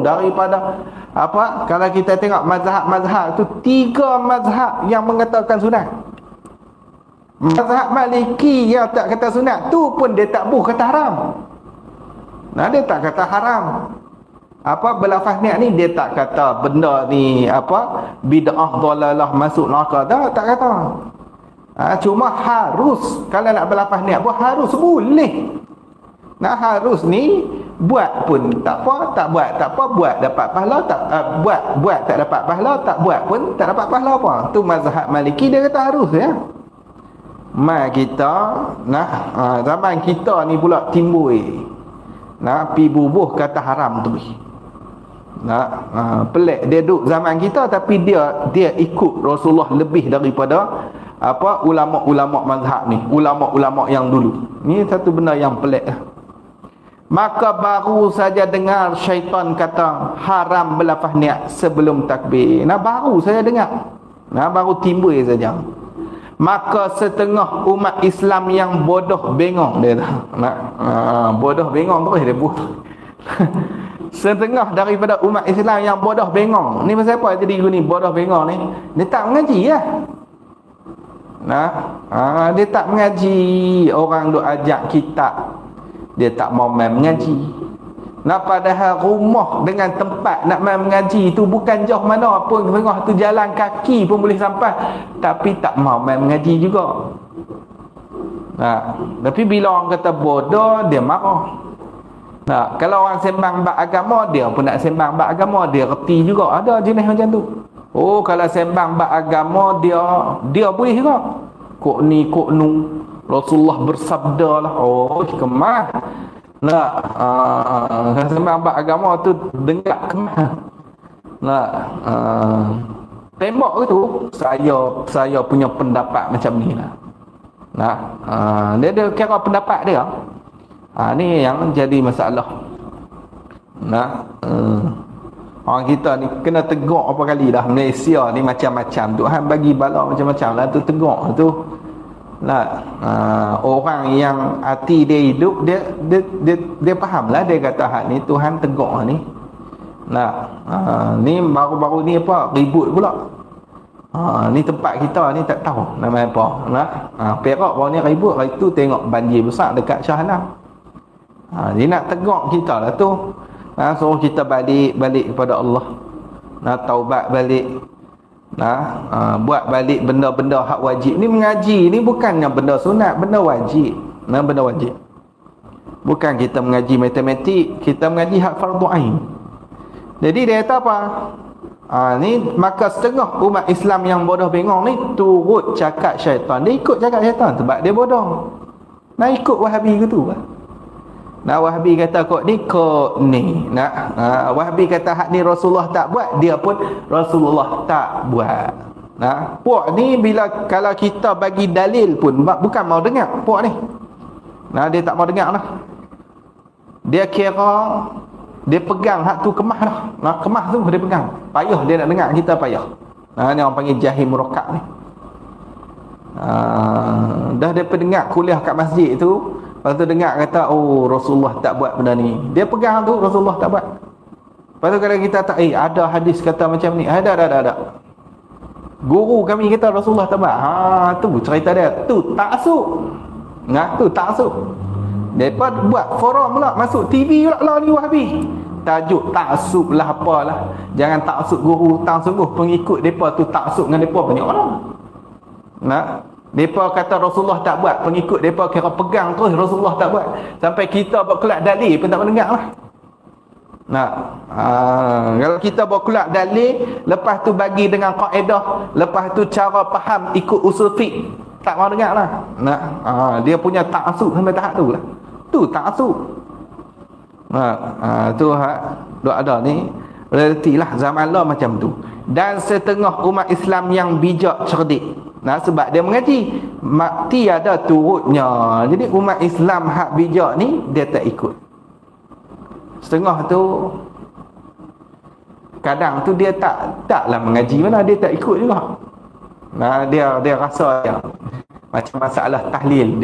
Daripada apa, kalau kita tengok mazhab-mazhab tu, 3 mazhab yang mengatakan sunat. Mazhab Maliki yang tak kata sunat tu pun dia tak kata haram. Dia tak kata haram. Apa berlafaz niat ni dia tak kata benda ni apa bid'ah dalalah masuk neraka, tak kata. Cuma harus kalau nak berlafaz niat pun harus boleh. Nah harus ni buat pun tak apa, tak buat tak apa, buat dapat pahala, tak buat tak dapat pahala, tak buat pun tak dapat pahala apa. Tu mazhab Maliki dia kata harus ya. Kita zaman kita ni pula timbul pi bubuh kata haram tu. Pelik dia duduk zaman kita tapi dia ikut Rasulullah lebih daripada apa ulama-ulama mazhab ni, ulama-ulama yang dulu. Ni satu benda yang pelik. Maka baru saja dengar syaitan kata haram berlafaz niat sebelum takbir. Baru saja dengar. Baru timbul saja. Maka setengah umat Islam yang bodoh bengong dia bodoh bengong terus dia buat. Setengah daripada umat Islam yang bodoh bengong. Ni pasal apa jadi gini bodoh bengong ni? Dia tak mengaji lah. Dia tak mengaji. Orang duk ajak kitab, dia tak mau main mengaji. Padahal rumah dengan tempat nak main mengaji tu bukan jauh mana pun, tengah tu jalan kaki pun boleh sampai, tapi tak mau main mengaji juga. Tapi bila orang kata bodoh, dia marah. Kalau orang sembang bab agama, dia pun nak sembang bab agama, dia reti juga. Ada jenis macam tu. Kalau sembang bab agama, dia boleh juga. Kok ni kok nu Rasulullah bersabda lah. Kemah. Sembang bab agama tu dengar kemah. Tembak tu saya punya pendapat macam ni lah. Dia kira pendapat dia. Ni yang jadi masalah. Orang kita ni kena tegur apa kali dah. Malaysia ni macam-macam. Tuhan bagi bala macam-macam lah tu, tegur tu. Orang yang hati dia hidup, dia faham lah. Dia kata hak ni Tuhan tegur ni. Ni baru-baru ni apa ribut pula. Ni tempat kita ni tak tahu nama apa. Perak baru ni ribut, hari tu tengok banjir besar dekat Shah Alam. Dia nak tegur kita lah tu. Suruh kita balik kepada Allah. Taubat balik. Buat balik benda-benda hak wajib. Ni mengaji ni bukannya benda sunat, benda wajib. Benda wajib. Bukan kita mengaji matematik, kita mengaji hak fardu ain. Jadi dia kata apa? Ni maka setengah umat Islam yang bodoh bengong ni turut cakap syaitan. Dia ikut cakap syaitan sebab dia bodoh. Ikut Wahabi gitu lah. Wahabi kata kok ni Wahabi kata hak ni Rasulullah tak buat, dia pun Rasulullah tak buat. Puak ni bila kalau kita bagi dalil pun bukan mau dengar puak ni. Dia tak mau dengar lah. Dia kira dia pegang hak tu kemah dah. Kemah tu dia pegang. Payah dia nak dengar, kita payah. Ni orang panggil jahil murakkab ni. Dah dia pendengar kuliah kat masjid tu. Lepas tu dengar kata, Rasulullah tak buat benda ni. Dia pegang tu, Rasulullah tak buat. Lepas tu kalau kita tak, ada hadis kata macam ni. Ada. Guru kami kata Rasulullah tak buat. Tu cerita dia. Tu taksub. Tu taksub. Mereka buat forum pula, masuk TV pula lah ni Wahabi. Tajuk taksub lah apalah. Jangan taksub guru, sungguh pengikut mereka tu taksub dengan mereka banyak orang. Mereka kata Rasulullah tak buat, pengikut mereka kira pegang terus Rasulullah tak buat. Sampai kita buat kelak dalil pun tak mendengar lah. Kalau kita buat kelak dalil, lepas tu bagi dengan kaedah, lepas tu cara faham ikut usul fiqh, tak mau dengar lah. Dia punya taksub sampai tahap tu lah. Tu taksub. Tu duk ada ni realiti lah zaman lah macam tu. Dan setengah umat Islam yang bijak cerdik. Sebab dia mengaji, tiada turutnya. Jadi umat Islam hak bijak ni dia tak ikut. Setengah tu kadang tu dia taklah mengaji mana, dia tak ikut juga. Dia rasa dia macam masalah tahlil,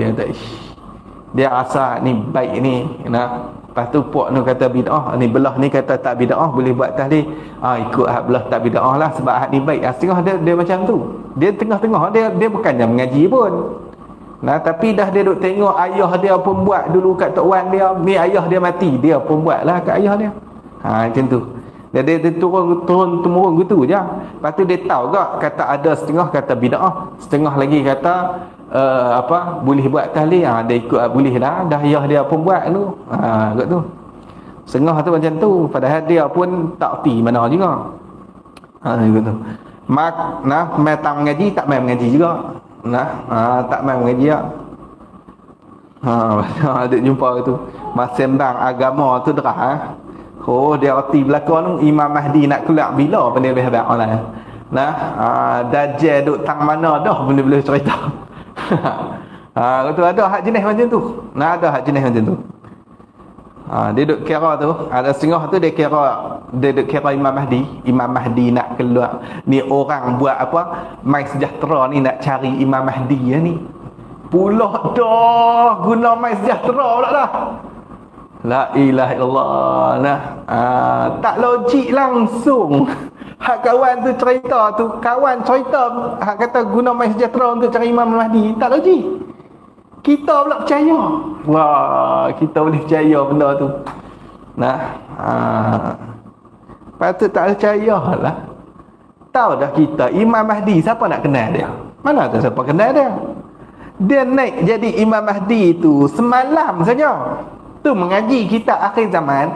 dia rasa ni baik ni. Lepas tu puak ni kata bid'ah, ni belah ni kata tak bid'ah, boleh buat tahlil. Ikut hak belah tak bid'ah lah sebab hak ni baik. Setengah dia macam tu. Dia tengah-tengah, dia bukannya mengaji pun. Tapi dah dia duk tengok ayah dia pun buat dulu kat Tok Wan dia. Ni ayah dia mati, dia pun buat lah kat ayah dia. Macam tu. Dia turun temurun gitu je. Lepas tu dia tahu tak, kata ada setengah kata bid'ah, setengah lagi kata boleh buat tahlil. Dia ikut boleh dah yah dia pun buat tu. Kat tu. Setengah tu macam tu, padahal dia pun tak erti mana juga. Gitu. Mai tak mengaji, tak mai mengaji juga. Tak mai mengaji ya. Ada jumpa tu. Masa sembang agama tu derah. Dia erti belakang tu Imam Mahdi nak keluar bila benda boleh habaq online. Dajjal duk tang mana dah benda boleh cerita. Kata ada hak jenis macam tu. Ada hak jenis macam tu. Dia duk kira tu, ada setengah tu dia duk kira Imam Mahdi nak keluar. Ni orang buat apa? Mai sejahtera ni nak cari Imam Mahdi ya ni. Pula dah guna mai sejahtera pula dah. La ilaha illallah. Tak logik langsung. Hak kawan tu cerita tu, kawan cerita hak kata guna mai sejahtera untuk cari Imam Mahdi, tak logik. Kita pula percaya. Wah, kita boleh percaya benda tu. Patut tak percaya lah. Tahu dah kita Imam Mahdi, siapa nak kenal dia? Mana tahu siapa kenal dia? Dia naik jadi Imam Mahdi tu semalam saja. Tu mengaji kita akhir zaman.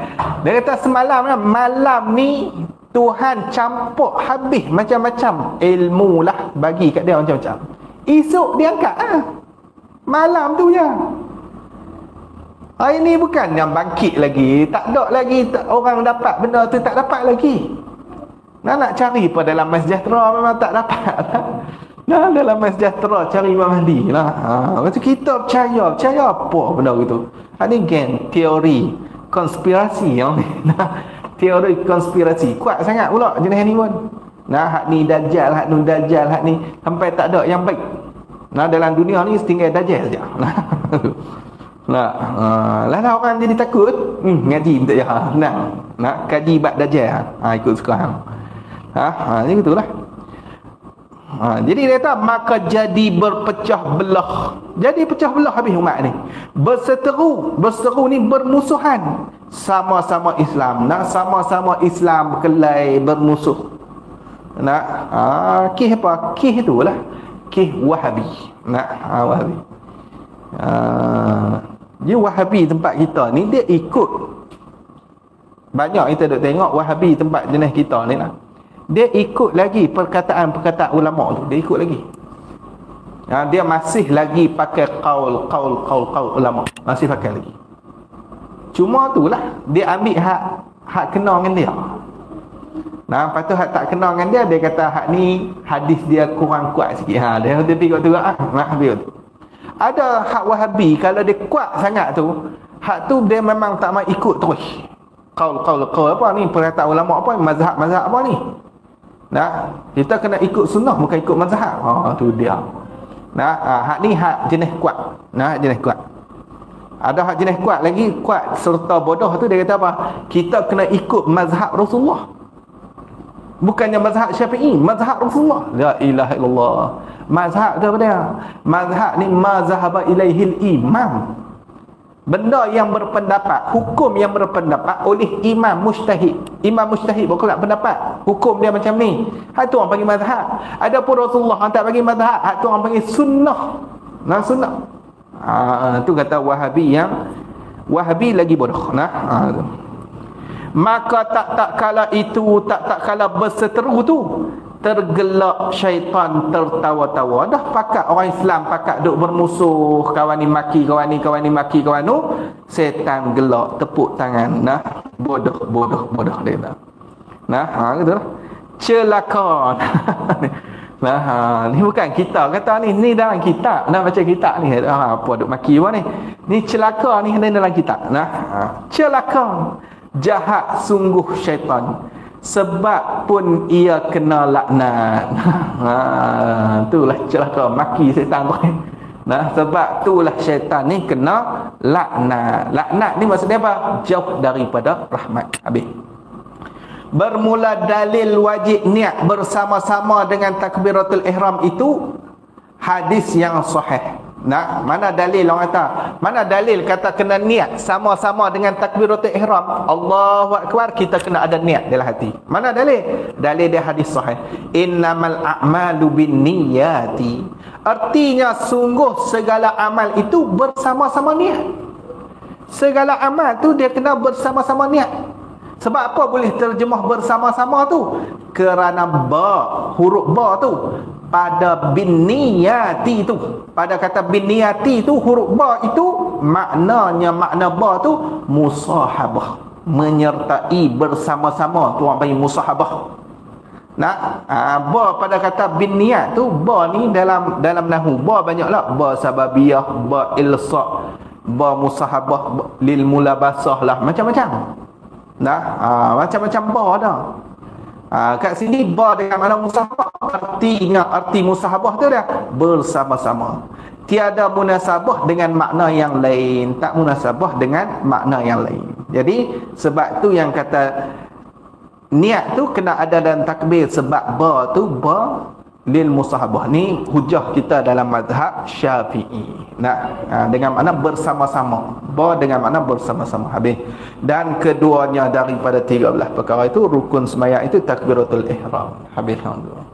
Dia kata semalam lah, malam ni Tuhan campur habis macam-macam ilmu lah bagi kat dia macam-macam. Esok dia angkat malam tu je. Ini bukan yang bangkit lagi. Tak ada lagi orang dapat benda tu, tak dapat lagi. Nak cari pada dalam Massejahtera memang tak dapat. Dalam Massejahtera cari Imam Mahdi lah. Macam kita percaya apa benda gitu. Ini gen teori konspirasi yang ni. Teori konspirasi kuat sangat pula jenis ni pun. Hak ni dajjal, hak ni dajjal, hak ni sampai tak ada yang baik. Dalam dunia ni setinggal dajjal saja. Lah orang jadi takut. Ngaji tak ya. Nak kaji bab dajjal. Ikut sekarang. Ni gitulah. Jadi dia kata maka jadi berpecah belah. Jadi pecah belah habis umat ni. Berseteru ni bermusuhan. Sama-sama Islam. Sama-sama Islam kelai bermusuh. Kih apa? Kih itulah. Kih Wahabi. Wahabi. Dia Wahabi tempat kita ni dia ikut. Banyak kita duk tengok Wahabi tempat jenis kita ni lah. Dia ikut lagi perkataan-perkataan ulama tu. Dia ikut lagi. Dia masih lagi pakai qaul ulama. Masih pakai lagi. Cuma itulah dia ambil hak kena dengan dia. Lepas tu hak tak kena dengan dia kata hak ni hadis dia kurang kuat sikit. Dia tengok tu habis tu. Ada hak Wahabi kalau dia kuat sangat tu, hak tu dia memang tak mau ikut terus. Qaul apa ni, perkataan ulama apa, mazhab apa ni. Kita kena ikut sunnah bukan ikut mazhab. Tu dia. Hak ni hak jenis kuat. Jenis kuat. Ada hak jenis kuat lagi, kuat serta bodoh tu dia kata apa? Kita kena ikut mazhab Rasulullah. Bukannya mazhab Syafi'i, mazhab Rasulullah. La ilaha illallah. Mazhab tu apa dia? Mazhab ni mazhaba ilaihil imam. Benda yang berpendapat, hukum yang berpendapat oleh imam mujtahid. Imam mujtahid berkeluar pendapat, hukum dia macam ni. Hak tu orang panggil mazhab. Adapun Rasulullah orang tak panggil mazhab, hak tu orang panggil sunnah. Sunnah. Tu kata Wahabi yang Wahabi lagi bodoh. Maka tak kala itu, tak kala berseteru tu, tergelak syaitan tertawa-tawa. Dah pakat orang Islam pakat duk bermusuh, kawan ni maki kawan ni maki kawan tu, setan gelak tepuk tangan. Bodoh dia dah. Gitu lah. Celaka. Ni bukan kita kata ni dalam kitab. Baca kitab ni. Apa duk maki apa ni? Ni celaka ni dalam kitab. Celaka. Jahat sungguh syaitan. Sebab pun ia kena laknat. Itulah celaka maki syaitan tu. Sebab itulah syaitan ni kena laknat. Laknat ni maksudnya apa? Jauh daripada rahmat. Habis. Bermula dalil wajib niat bersama-sama dengan takbiratul ihram itu hadis yang sahih. Nak, mana dalil orang kata? Mana dalil kata kena niat sama-sama dengan takbiratul ihram? Allahu akbar, kita kena ada niat dalam hati. Mana dalil? Dalil dia hadis sahih. Innamal a'malu binniyati. Artinya sungguh segala amal itu bersama-sama niat. Segala amal tu dia kena bersama-sama niat. Sebab apa boleh terjemah bersama-sama tu? Kerana huruf ba tu pada binniyati tu, pada kata binniyati tu, huruf ba itu maknanya, makna ba tu musahabah, menyertai bersama-sama, tu orang panggil musahabah. Nak ba pada kata binniyat tu, ba ni dalam nahwu ba banyaklah, ba sababiyah, ba ilsa', ba musahabah, lil mulabasah lah, macam-macam. Nah, macam-macam ba dah. Kat sini ba dengan makna musahabah, arti musahabah tu dia bersama-sama, tiada munasabah dengan makna yang lain, tak munasabah dengan makna yang lain. Jadi sebab tu yang kata niat tu kena ada dalam takbir, sebab ba tu ba lil musahabah. Ni hujah kita dalam mazhab Syafi'i. Dengan makna bersama-sama, ba dengan makna bersama-sama, habis. Dan keduanya daripada 13 perkara itu, rukun sembahyang itu takbiratul ihram, habis. Alhamdulillah.